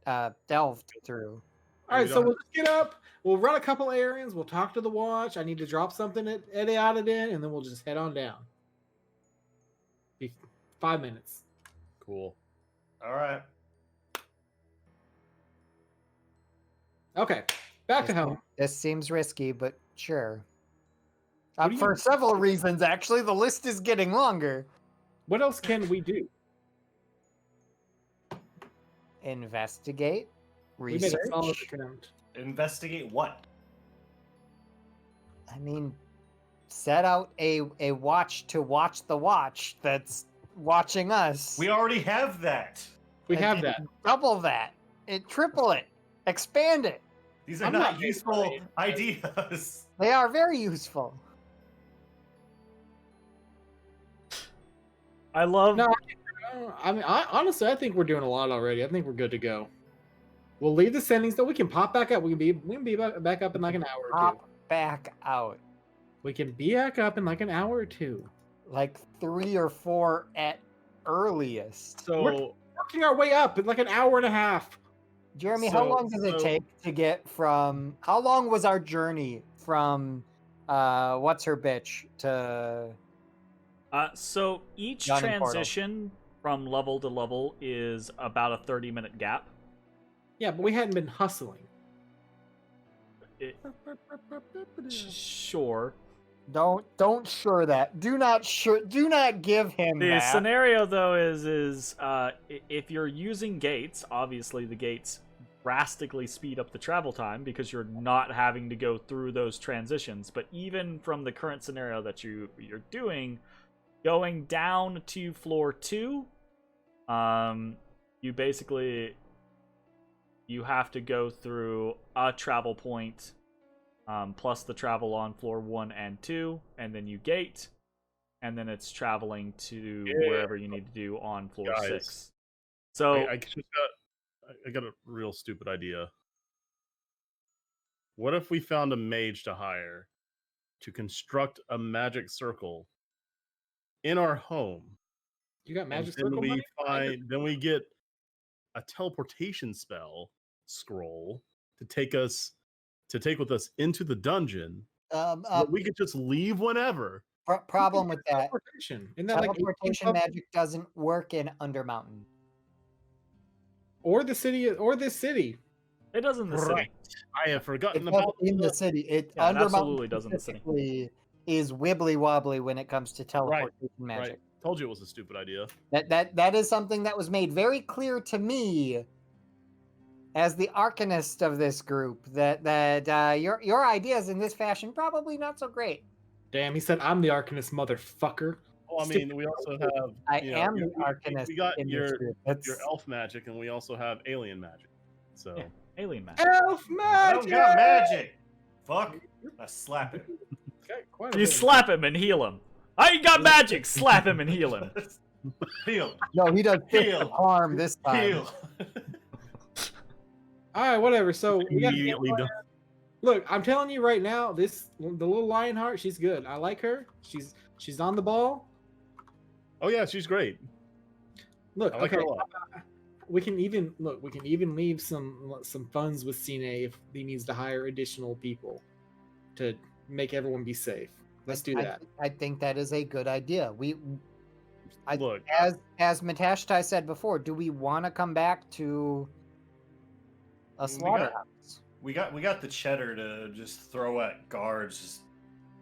delved through. All right, we so don't we'll just get up. We'll run a couple errands. We'll talk to the watch. I need to drop something at Eliadadin, and then we'll just head on down. Be 5 minutes. Cool. All right. Okay, back to This home. This seems risky, but sure. What do you- For several reasons, actually. The list is getting longer. What else can we do? Investigate, We made research. a solid attempt. Investigate what? I mean, set out a watch to watch the watch that's watching us. We already have that. We And have that. Double that. Triple it. Expand it. These are I'm not not useful afraid. ideas. They are very useful. I love. No, I mean, honestly, I think we're doing a lot already. I think we're good to go. We'll leave the sendings though. We can pop back up. We can be back up in like an hour or two. Pop back out. We can be back up in like an hour or two. Like 3 or 4 at earliest. So Working our way up in like an hour and a half. Jeremy, how So- long does it so- take to get from? How long was our journey from? What's her bitch to? So each Yawning portal. transition from level to level is about a 30-minute gap. Yeah, but we hadn't been hustling. Sure. Don't sure that. Do not give him The that. scenario though is if you're using gates, obviously the gates drastically speed up the travel time because you're not having to go through those transitions. But even from the current scenario that you're doing, going down to floor 2, you have to go through a travel point plus the travel on floor 1 and 2, and then you gate, and then it's traveling to wherever you need to do on floor Guys. 6. So I got a real stupid idea. What if we found a mage to hire to construct a magic circle in our home? You got And magic then circle money? then we get a teleportation spell scroll to take with us into the dungeon. But we could just leave whenever. Problem with that. Teleportation. Isn't that like 18 Teleportation levels? magic doesn't work in Undermountain. Or the city or this city? it does in the city. Right. I have It forgotten does about in the city. Yeah, it Undermountain absolutely does in the city. specifically is wibbly wobbly when it comes to teleportation magic. Right. Told you it was a stupid idea. That is something that was made very clear to me as the arcanist of this group that your ideas in this fashion probably not so great. Damn, he said I'm the Arcanist, motherfucker. Well, I mean, we also have. I you know, am the we arcanist. We got in this your group. That's- elf magic, and we also have alien magic. So Yeah. Alien magic. Elf I magic. don't got magic. Fuck. I slap it. Got quite a You bit. slap him and heal him. I ain't got magic. Slap him and heal him. Heal. No, he does fist Heal. the harm this time. Heal. All right, whatever. So we got immediately done. look. I'm telling you right now, the little Lionheart, she's good. I like her. She's on the ball. Oh yeah, she's great. Look, I like okay. her a lot. We can even leave some funds with Cine if he needs to hire additional people to make everyone be safe. Let's do that. I think that is a good idea. Look, As Matashtai said before, do we want to come back to a slaughterhouse? We got the cheddar to just throw at guards, just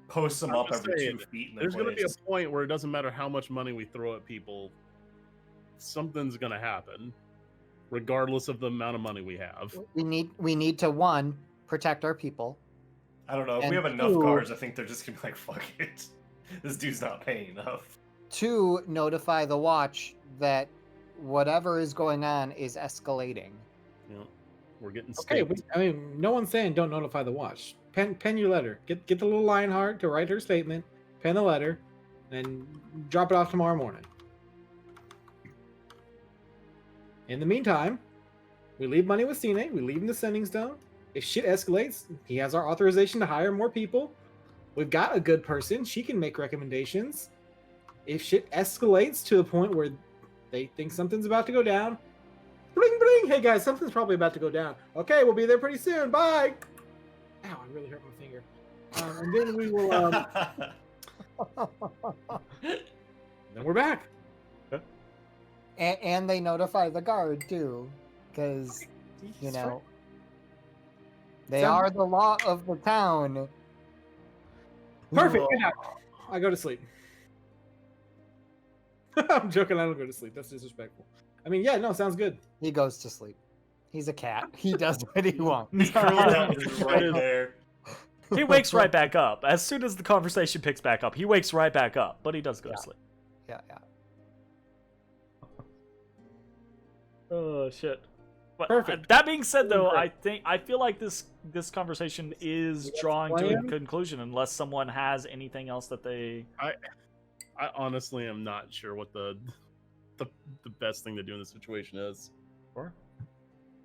post them I'm up just every saying, 2 feet in their there's going to be a place. point where it doesn't matter how much money we throw at people, something's going to happen, regardless of the amount of money we have. We need to, one, protect our people. I don't know. If and we have enough two- guards, I think they're just gonna be like, fuck it. This dude's not paying enough. Two, notify the watch that whatever is going on is escalating. You know, we're getting Okay, staked. no one's saying don't notify the watch. Pen your letter. Get the little Lionheart to write her statement. Pen the letter, and drop it off tomorrow morning. In the meantime, we leave money with Cine. We leave him the sending stone. If shit escalates, he has our authorization to hire more people. We've got a good person. She can make recommendations. If shit escalates to the point where they think something's about to go down, bling bling. Hey guys, something's probably about to go down. Okay, we'll be there pretty soon. Bye. Ow, I really hurt my finger. And then we will. Then we're back. And they notify the guard too, because you know they are the law of the town. Perfect. Good night. I go to sleep. I'm joking. I don't go to sleep. That's disrespectful. I mean, yeah, no, sounds good. He goes to sleep. He's a cat. He does what he wants. Just right there. He wakes right back up. As soon as the conversation picks back up, he wakes right back up, but he does go to sleep. Yeah. Oh, shit. But Perfect. that being said, though, Perfect. I feel like this conversation is drawing to a conclusion unless someone has anything else that they... I honestly am not sure what the best thing to do in this situation is. Sure.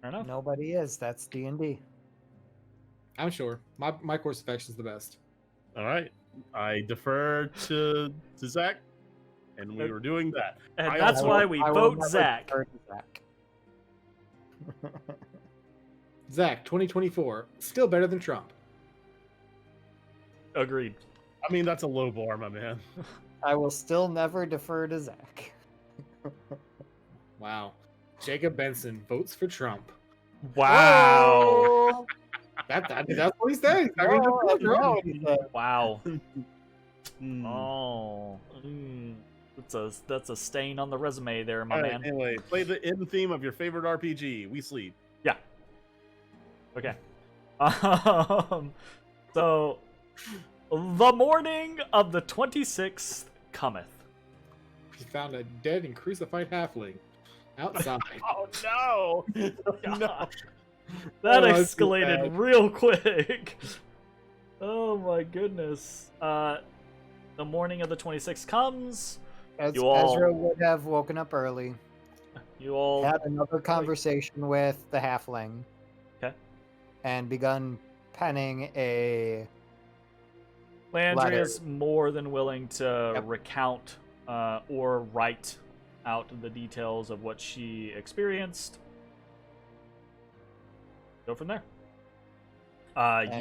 Fair enough. Nobody is. That's D&D. I'm sure. My course of action is the best. All right, I defer to Zach, and we were doing that. And I that's also- why we I will vote never Zach. defer to Zach. Zach, 2024, still better than Trump. Agreed. I mean, that's a low bar, my man. I will still never defer to Zach. Wow. Jacob Benson votes for Trump. Wow. Oh! That's what he says. I mean, No, that's no, right. he said. Wow. Mm. Oh. That's a stain on the resume there, my All right, man. anyway, play the end theme of your favorite RPG. We sleep. Yeah. Okay. So, the morning of the 26th cometh. He found a dead and crucified halfling outside. Oh no! God. That Oh, that's too escalated bad. real quick. Oh my goodness. The morning of the 26th comes. As You all- Ezra would have woken up early, You all had another conversation with the halfling. Okay. And begun penning a Landry is more than willing to Yep. recount or write out the details of what she experienced. Go from there.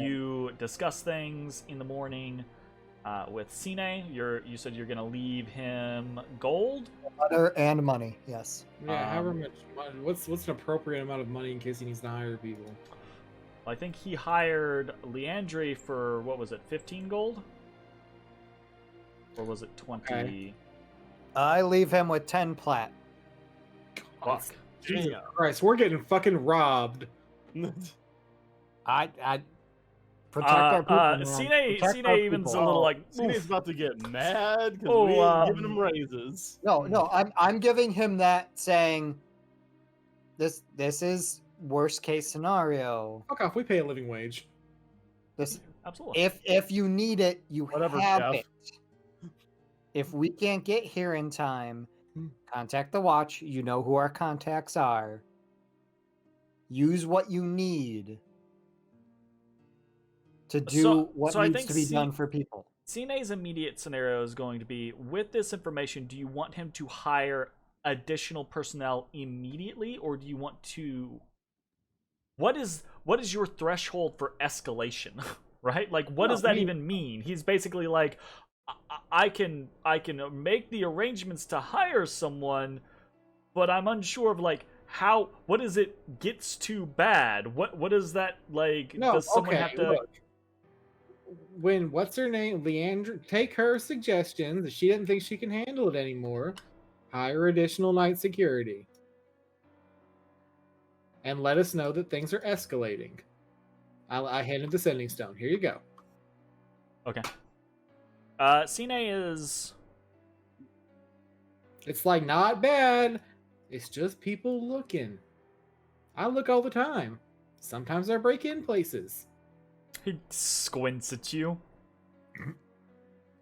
You discuss things in the morning with Cine. You said you're going to leave him gold. letter and money. Yes. Yeah, however much money. What's an appropriate amount of money in case he needs to hire people? I think he hired Leandri for, what was it, 15 gold? Or was it 20? Okay. I leave him with 10 plat. Fuck. Jesus Christ, we're getting fucking robbed. I protect our people. man. Protect our Cine even's a people. little like, Cine's oof. about to get mad because Oh, we ain't giving him raises. No, I'm giving him that saying this is worst case scenario. Fuck off, we pay a living wage. This Absolutely. if you need it, you Whatever, have Jeff. it. If we can't get here in time, contact the watch. You know who our contacts are. Use what you need to do what I needs think to be done for people. Cine's immediate scenario is going to be, with this information, do you want him to hire additional personnel immediately, or do you want to... What is your threshold for escalation, right? Like, what No, does that I mean- even mean? He's basically like, I can make the arrangements to hire someone, but I'm unsure of like how. What is it gets too bad? What is that like? No, does someone okay, have to? look. When what's her name, Leandra, take her suggestions. If she doesn't think she can handle it anymore, hire additional night security, and let us know that things are escalating. I handed the sending stone. Here you go. Okay. Cine is. It's like not bad. It's just people looking. I look all the time. Sometimes I break in places. He squints at you.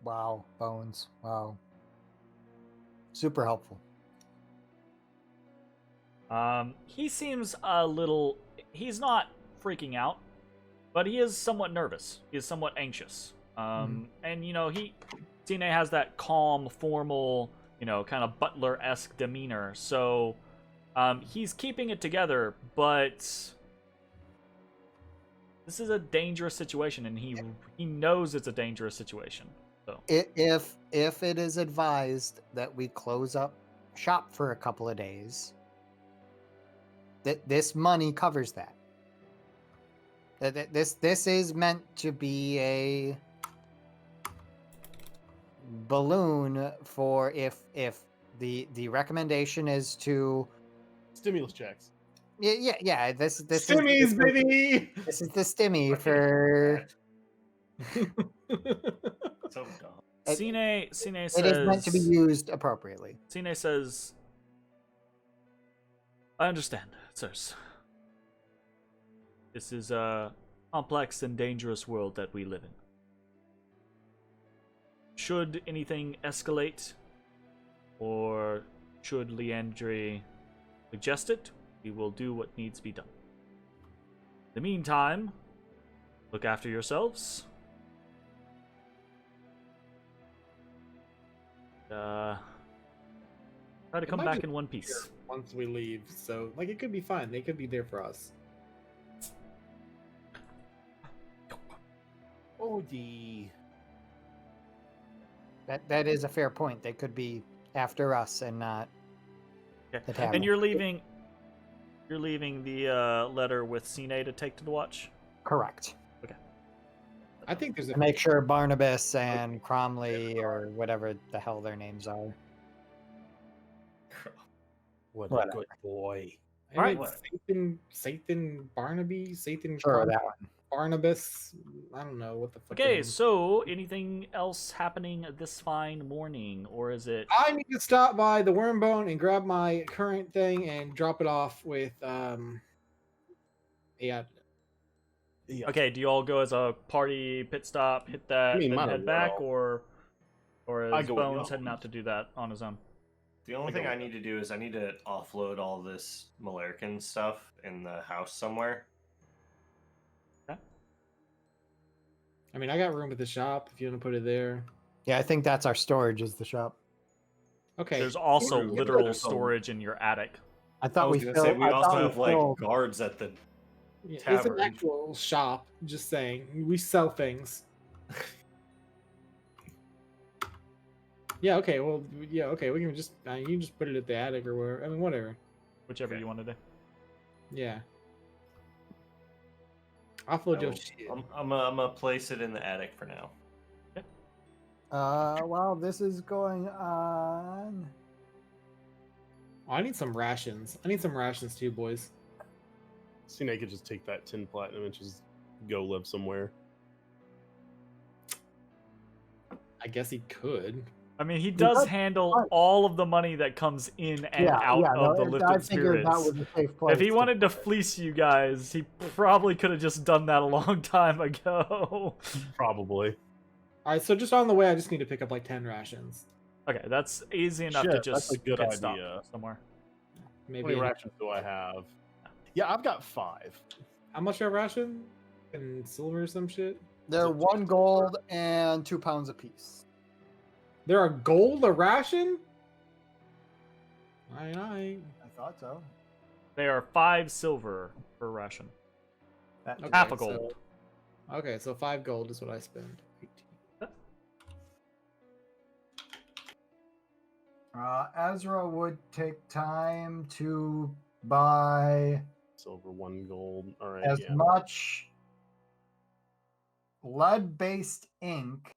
Wow, Bones. Wow. Super helpful. He seems a little. He's not freaking out, but he is somewhat nervous. He is somewhat anxious. And you know, Cine has that calm, formal, you know, kind of butler-esque demeanor. So, he's keeping it together, but this is a dangerous situation, and he knows it's a dangerous situation. So, If it is advised that we close up shop for a couple of days, that this money covers that. This is meant to be a balloon for if the recommendation is to Stimulus checks. yeah this Stimmies, baby. this is the stimmy for So dumb. Cine says it is meant to be used appropriately. Cine says, I understand, sirs. This is a complex and dangerous world that we live in. Should anything escalate, or should Leandre suggest it, we will do what needs to be done. In the meantime, look after yourselves. Try to come might back just in one piece. Once we leave, so like it could be fine. They could be there for us. Oh, the That is a fair point. They could be after us and not Okay. the tavern. And you're leaving the letter with Cine to take to the watch? Correct. I think there's a To make sure Barnabas and Cromley or whatever the hell their names are. what Whatever. a good boy. Alright, What? Satan Barnaby, Satan Sure, that one. Barnabas. I don't know what the fuck. their Okay, names- so anything else happening this fine morning, or is it? I need to stop by the Wormbone and grab my current thing and drop it off with yeah. Yeah. Okay, do you all go as a party pit stop, hit that, I mean, then might head as back, well. or I is go with Bones y'all. heading out to do that on his own? The only I thing go I with need to do is I need to offload all this Malarkin stuff in the house somewhere. I mean, I got room at the shop if you want to put it there. Yeah, I think that's our storage is the shop. Okay. There's also Give me literal there's a- storage in your attic. I I thought was we gonna filled. Say we I also thought we have like filled- guards at the. Yeah, it's an tavern. actual shop. Just saying, we sell things. Yeah. Okay. Well. Yeah. Okay. We can just you can just put it at the attic or wherever. I mean, whatever. Whichever Okay. you want to do. Yeah. Offload your Oh, shit. I'm gonna place it in the attic for now. While this is going on, Oh, I need some rations. I need some rations too, boys. Cine could just take that 10 platinum and just go live somewhere. I guess he could. I mean, he does does- handle but- all of the money that comes in and out of the I lifted figured that spirits. was a safe place. If he wanted to fleece you guys, he probably could have just done that a long time ago. Probably. All right. So just on the way, I just need to pick up like 10 rations. Okay, that's easy enough to Shit, just that's a good pit stop idea. somewhere. How Maybe. many rations do I have? Yeah, I've got 5. How much are ration? And silver or some shit? They're 1 gold and 2 pounds apiece. They're a gold a ration? Aye, aye. I thought so. They are 5 silver per ration. That Okay, Half a so- gold. Okay, so 5 gold is what I spend. 18. Ezra would take time to buy Silver, 1 gold. All right. as Yeah. much lead-based ink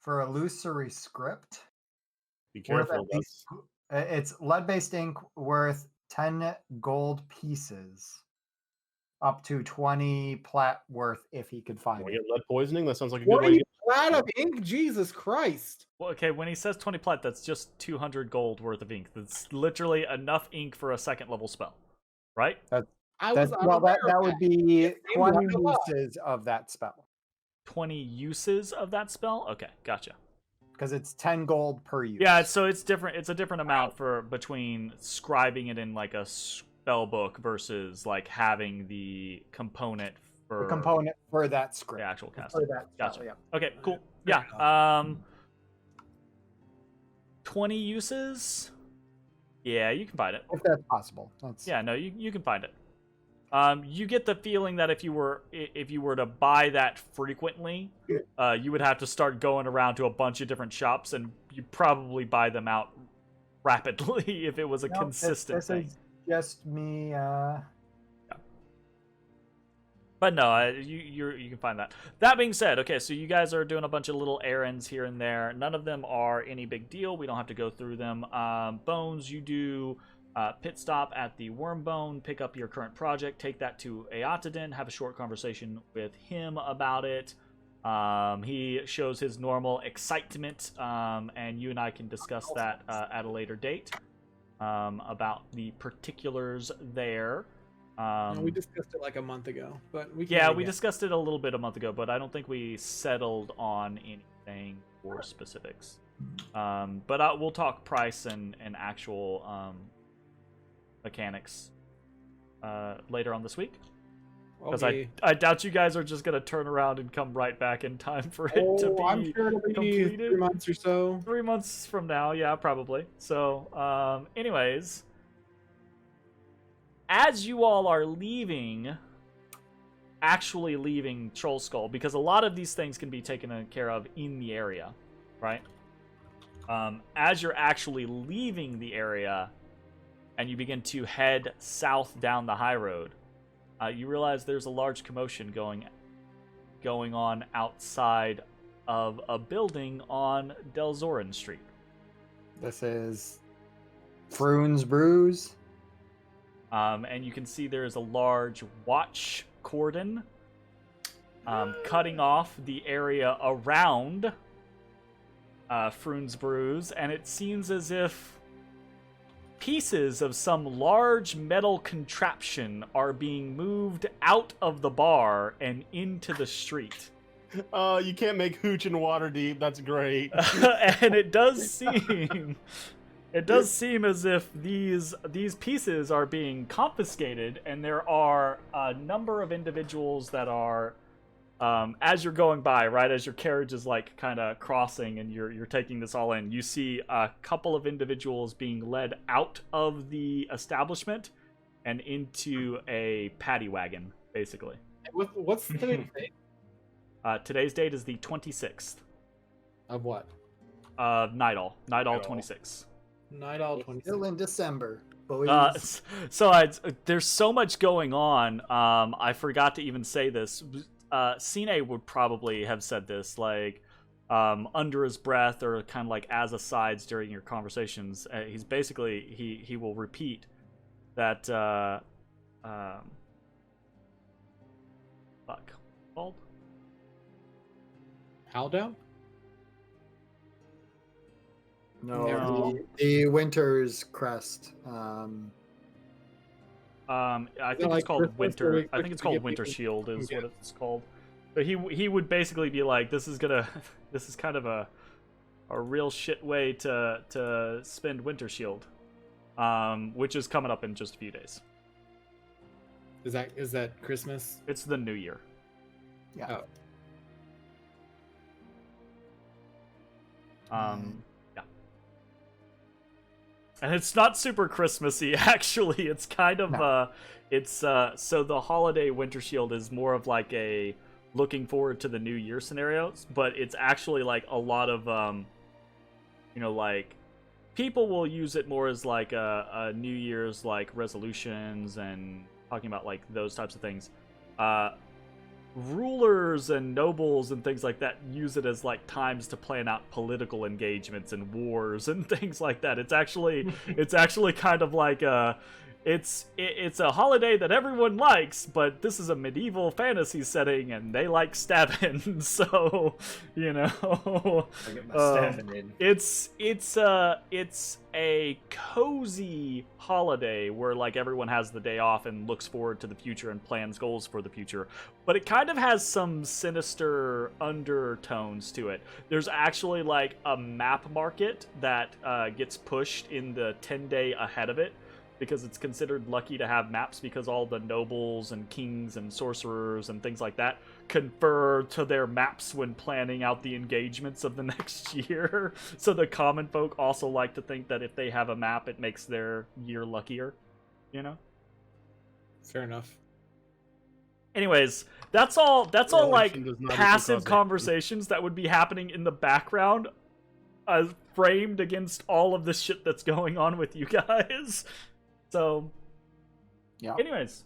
for illusory script. Be Worth careful. at least, it's lead-based ink worth 10 gold pieces, up to 20 plat worth if he could find Want it. to get lead poisoning? That sounds like a good What way are to you get. flat of ink? Jesus Christ! Well, okay, when he says 20 plat, that's just 200 gold worth of ink. That's literally enough ink for a 2nd level spell, right? I was Well, unaware that of would be It seemed 20 like a lot. uses of that spell, 20 uses of that spell? Okay, gotcha. because it's 10 gold per use. Yeah, so it's different. It's a different amount for between scribing it in like a spell book versus like having the component for the component for that script. the actual For casting. that Gotcha. spell, yeah. Okay, cool. Fair Yeah. 20 uses. Yeah, you can find it. If that's possible. That's Yeah, no, you can find it. You get the feeling that if you were to buy that frequently, you would have to start going around to a bunch of different shops, and you'd probably buy them out rapidly if it was a No, consistent this thing. is just me. But no, you can find that. That being said, okay, so you guys are doing a bunch of little errands here and there. None of them are any big deal. We don't have to go through them. Bones, you do pit stop at the Wormbone, pick up your current project, take that to Eotodin, have a short conversation with him about it. He shows his normal excitement, and you and I can discuss that at a later date about the particulars there. No, we discussed it like a month ago, but we Yeah, can we discussed it a little bit a month ago, but I don't think we settled on anything or specifics. But we'll talk price and actual mechanics later on this week. Because Okay. I doubt you guys are just going to turn around and come right back in time for it to be I'm sure it'll be completed. 3 months or so. 3 months from now, yeah, probably. So, anyways, as you all are actually leaving Troll Skull, because a lot of these things can be taken care of in the area, right? As you're actually leaving the area and you begin to head south down the high road, you realize there's a large commotion going on outside of a building on Delzorin Street. This is Froon's Brews. And you can see there's a large watch cordon cutting off the area around Froon's Brews, and it seems as if pieces of some large metal contraption are being moved out of the bar and into the street. You can't make hooch in Waterdeep. That's great. And it does seem as if these pieces are being confiscated, and there are a number of individuals that are as you're going by, right, as your carriage is like kind of crossing and you're taking this all in, you see a couple of individuals being led out of the establishment and into a paddy wagon, basically. What's today's date? Today's date is the 26th Of what? of Nightall. Nightall Nightall. 26. Night all 26. Still in December, boys. There's so much going on. I forgot to even say this. Cine would probably have said this, like, under his breath or kind of like as asides during your conversations. He's basically, he will repeat that, called? Howdown? No. The Winter's Crest. I think like it's called Christmas Winter. where we I think it's called get Winter people- Shield is Yeah. what it's called. But he would basically be like, this is kind of a real shit way to spend Winter Shield, which is coming up in just a few days. Is that Christmas? It's the New Year. Yeah. Oh. Yeah. And it's not super Christmassy, actually. It's kind of No. So the holiday Winter Shield is more of like a looking forward to the new year scenarios, but it's actually like a lot of like people will use it more as like a New Year's like resolutions and talking about like those types of things. Rulers and nobles and things like that use it as like times to plan out political engagements and wars and things like that. It's actually kind of like it's a holiday that everyone likes, but this is a medieval fantasy setting and they like stabbing. So I get my stabbing in. it's a cozy holiday where like everyone has the day off and looks forward to the future and plans goals for the future, but it kind of has some sinister undertones to it. There's actually like a map market that gets pushed in the 10-day ahead of it, because it's considered lucky to have maps, because all the nobles and kings and sorcerers and things like that confer to their maps when planning out the engagements of the next year. So the common folk also like to think that if they have a map, it makes their year luckier, Fair enough. Anyways, that's all like Correlation does not equal passive causation. conversations that would be happening in the background, framed against all of the shit that's going on with you guys. So, Yeah. anyways,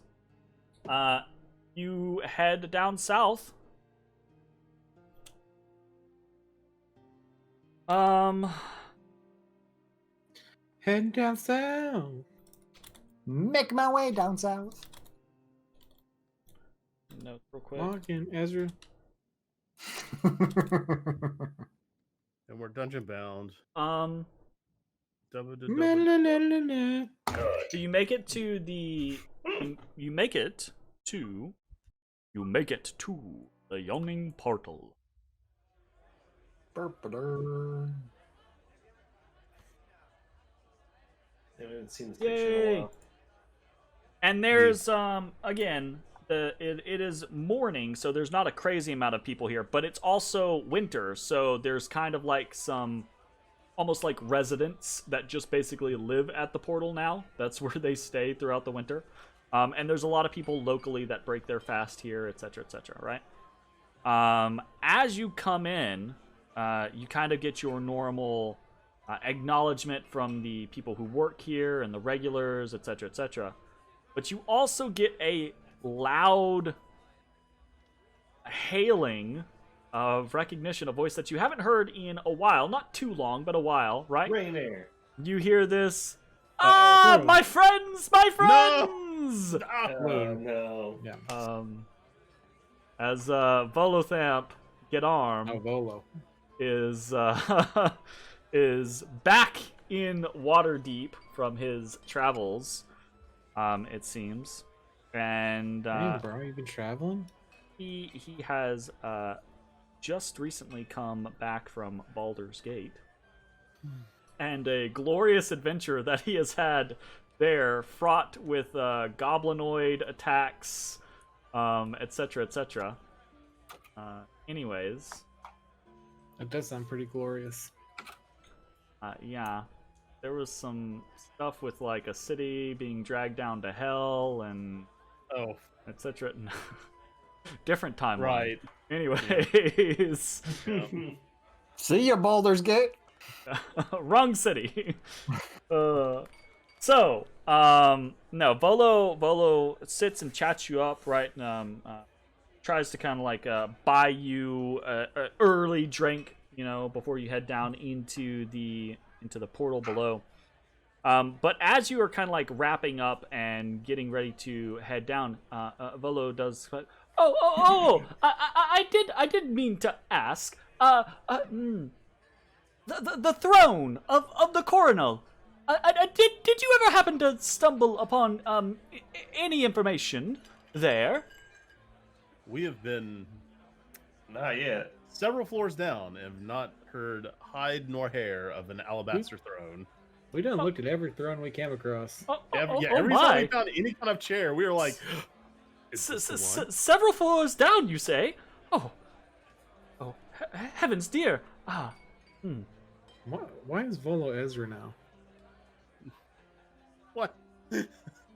you head down south. Heading down south. Make my way down south. Note real quick. Walking, Ezra. And we're dungeon bound. Double. Na-na-na-na-na. So you make it to the you make it to the yawning portal. Burp-a-dur. I haven't seen this picture in a Yay! while. And there's again, it is morning, so there's not a crazy amount of people here, but it's also winter, so there's kind of like some almost like residents that just basically live at the portal now. That's where they stay throughout the winter. And there's a lot of people locally that break their fast here, etc., right? As you come in, you kind of get your normal acknowledgement from the people who work here and the regulars, etc. But you also get a loud hailing of recognition, a voice that you haven't heard in a while, not too long, but a while, right? Rainier. You hear this, Uh-oh. my friends, my friends! Oh no. Yeah. As Volothamp Gedarm Oh, Volo. is back in Waterdeep from his travels, it seems. And Dang, bro, you've been traveling? he has just recently come back from Baldur's Gate, and a glorious adventure that he has had there, fraught with goblinoid attacks, etc. Anyways, That does sound pretty glorious. yeah, there was some stuff with like a city being dragged down to hell and Oh, etc. Different timeline. right. Anyways, See ya, Baldur's Gate. wrong city. No, Volo sits and chats you up, right? Tries to kind of like buy you an early drink, before you head down into the portal below. But as you are kind of like wrapping up and getting ready to head down, Volo does. I did mean to ask. The throne of the Cornell. Did you ever happen to stumble upon any information there? We have been Not yet. several floors down and have not heard hide nor hair of an alabaster throne. We done looked at every throne we came across. Every time we my! found any kind of chair, we were like, "Is this the one?" Several floors down, you say? Oh, heavens, dear. Why is Volo Ezra now?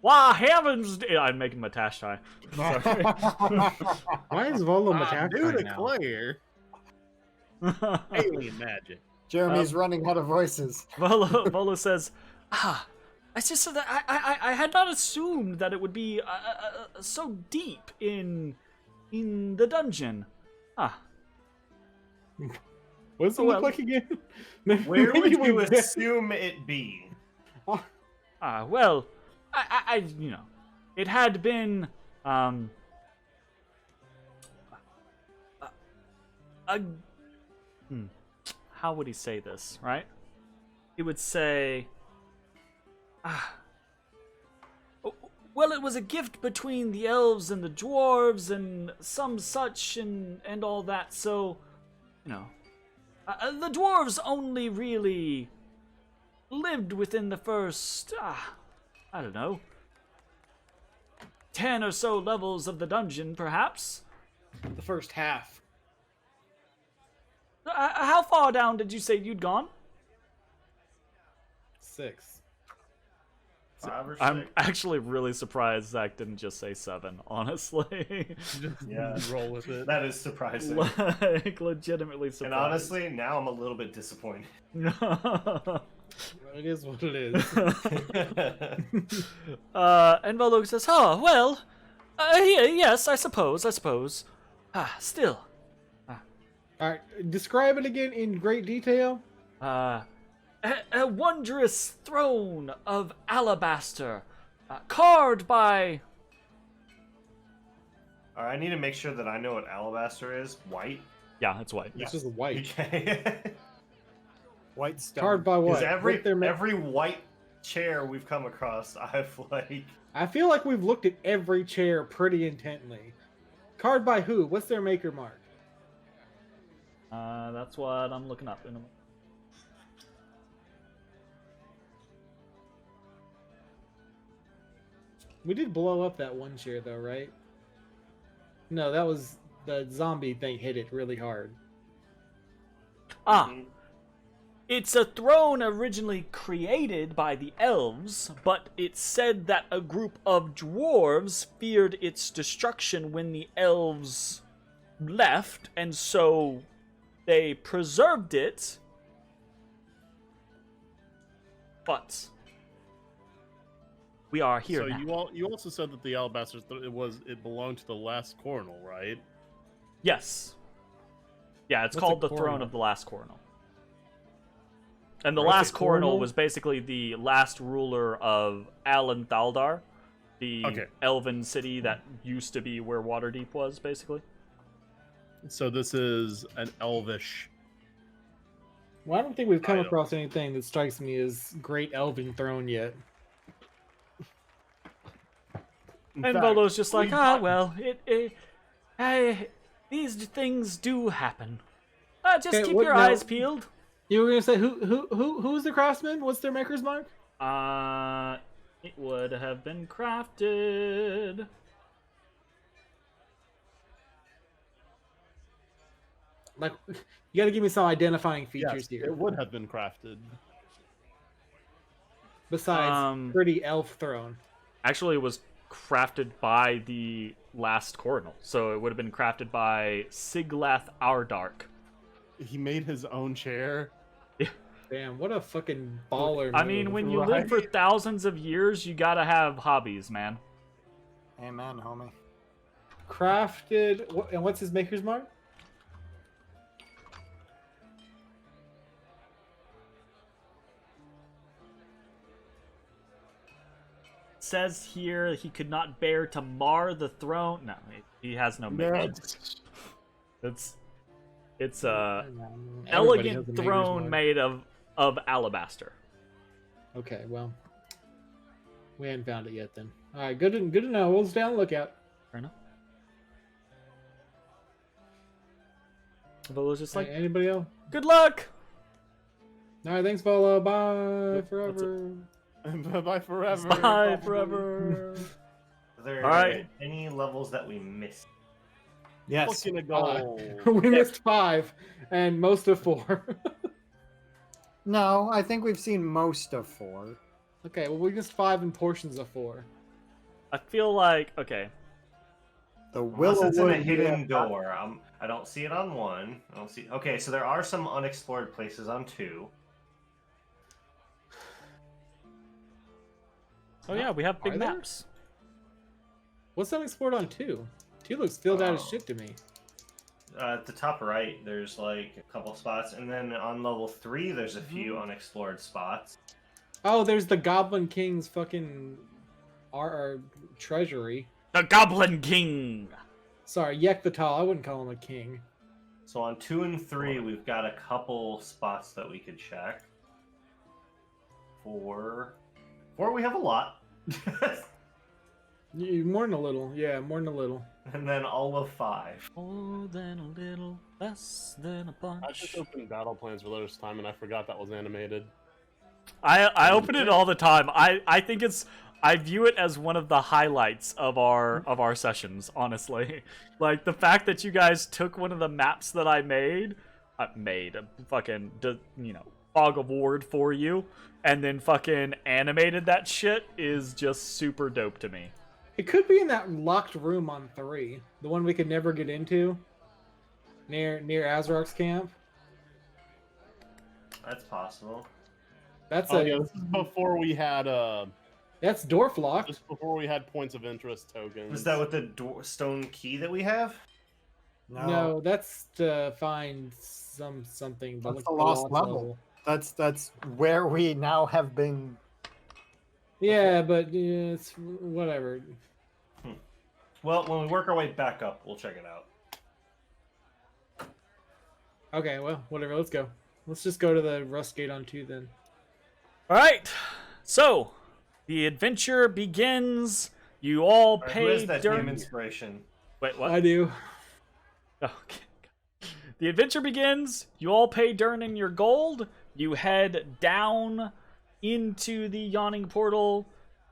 Why heavens! I'm making Matashtai. Sorry. Why is Volo I do Matashtai now? declare alien magic. Jeremy's running out of voices. Volo says, it's just so that I had not assumed that it would be so deep in the dungeon. What does it look like again? Where would Maybe you we- assume it be? Well, I it had been how would he say this, right? He would say, well, it was a gift between the elves and the dwarves and some such and all that, so, the dwarves only really lived within the first, I don't know, 10 or so levels of the dungeon, perhaps. The first half. How far down did you say you'd gone? 6. 5 or 6? I'm actually really surprised Zach didn't just say 7, honestly. Yeah, Roll with it. that is surprising. Like, legitimately surprised. And honestly, now I'm a little bit disappointed. It is what it is. And Volog says, well, yes, I suppose. Still. Alright, describe it again in great detail. A wondrous throne of alabaster, carved by... Alright, I need to make sure that I know what alabaster is. White? Yeah, it's white. This is white. Okay. White stone. Carved by what? Because What they're ma- every white chair we've come across, I've like... I feel like we've looked at every chair pretty intently. Carved by who? What's their maker mark? That's what I'm looking up in a moment. We did blow up that one chair though, right? No, that was the zombie thing hit it really hard. It's a throne originally created by the elves, but it's said that a group of dwarves feared its destruction when the elves left, and so they preserved it. But we are here So now. you also said that the alabaster it belonged to the last Cornell, right? Yes. Yeah, it's What's called a the Throne coronal? of the Last Coronal. And the What's a last coronal coronal? was basically the last ruler of Alan Thaldar, the Okay. elven city that used to be where Waterdeep was, basically. So this is an elvish. Well, I don't think we've come Item. across anything that strikes me as great elven throne yet. In And fact, Volo's just like, we- well, these things do happen. Just Okay, keep what your now- eyes peeled. You were gonna say who's the craftsman? What's their maker's mark? It would have been crafted. Like, you got to give me some identifying features yes, here. it would have been crafted. Besides, pretty elf throne. Actually, it was crafted by the last coronal, so it would have been crafted by Siglath Ardark. He made his own chair. Damn, what a fucking baller! I mean, move. when you live for thousands of years, you gotta have hobbies, man. Amen, homie. Crafted, and what's his maker's mark? It says here he could not bear to mar the throne. No, he has no maker. It's a Everybody has elegant a maker's throne mark. made of alabaster. Okay, well, we hadn't found it yet then. All right, good to know. We'll stay on the lookout. Fair enough. Volo's just like, Anybody else? good luck. All right, thanks, Volo. Bye Yep, forever. Bye forever. Bye forever. Are there All right. any levels that we missed? Yes, Looking to go. we missed 5 and most of 4. No, I think we've seen most of 4. Okay, well, we just 5 in portions of 4. I feel like okay. The Unless willow it's in a wood hidden door. I don't see it on 1. I don't see. Okay, so there are some unexplored places on 2. Oh yeah, we have Are big there? maps. What's unexplored on 2? 2 looks filled out as Oh. shit to me. At the top right, there's like a couple spots, and then on level 3, there's a few unexplored spots. Oh, there's the Goblin King's fucking our treasury. The Goblin King. Sorry, Yekthal. I wouldn't call him a king. So on 2 and 3, we've got a couple spots that we could check. 4, we have a lot. More than a little. Yeah, more than a little. And then all of 5. More than a little, less than a bunch. I just opened battle plans for this time, and I forgot that was animated. I open it all the time. I think I view it as one of the highlights of our sessions, honestly. Like the fact that you guys took one of the maps that I made Fog of Ward for you, and then fucking animated that shit is just super dope to me. It could be in that locked room on 3, the one we could never get into, near Azrark's camp. That's possible. That's Oh yeah, this is before we had that's dwarf locked. just before we had points of interest tokens. Is that with the stone key that we have? No, that's to find something. But That's like the lost level. That's where we now have been. Yeah, but it's whatever. Well, when we work our way back up, we'll check it out. Okay, well, whatever. Let's go. Let's just go to the Rust Gate on 2 then. All right, so the adventure begins. You all Alright, who pay has that during. damn inspiration? Wait, what? I do. Okay. The adventure begins. You all pay Durnan your gold. You head down into the yawning portal,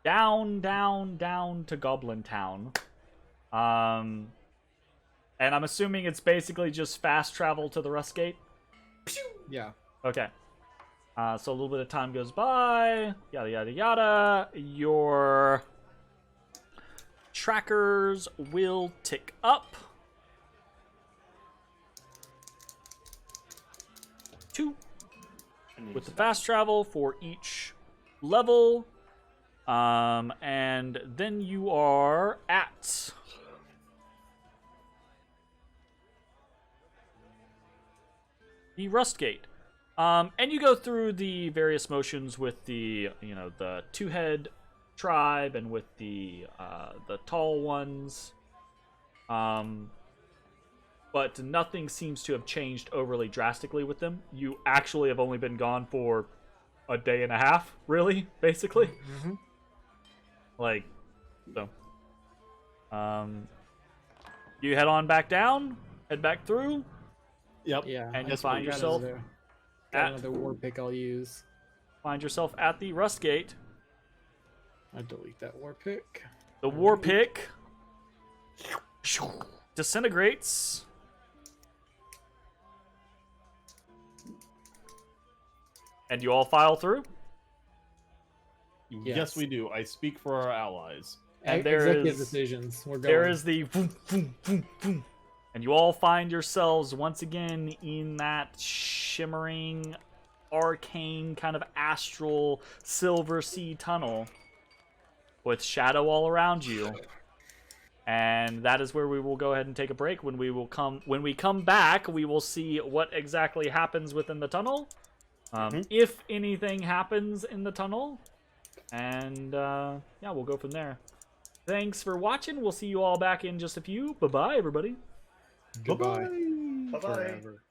down to Goblin Town. And I'm assuming it's basically just fast travel to the Rust Gate. Yeah. Okay. So a little bit of time goes by. Yada yada yada. Your trackers will tick up. 2 with the fast travel for each level. And then you are at the Rust Gate. And you go through the various motions with the, the two-head tribe and with the tall ones. But nothing seems to have changed overly drastically with them. You actually have only been gone for a day and a half, really, basically. Mm-hmm. Like, so. You head on back down, head back through, Yep. Yeah. and you I find got yourself got another war pick I'll use. at the Rust Gate. I delete that war pick. The war pick disintegrates. And you all file through. Yes. Yes. We do. I speak for our allies. And there Executive is- decisions. We're going. There is the boom, boom, boom, boom. And you all find yourselves once again in that shimmering, arcane, kind of astral silver sea tunnel with shadow all around you. And that is where we will go ahead and take a break. When we come back, we will see what exactly happens within the tunnel. If anything happens in the tunnel. And yeah, we'll go from there. Thanks for watching. We'll see you all back in just a few. Bye-bye, everybody. Goodbye. Bye-bye. Forever.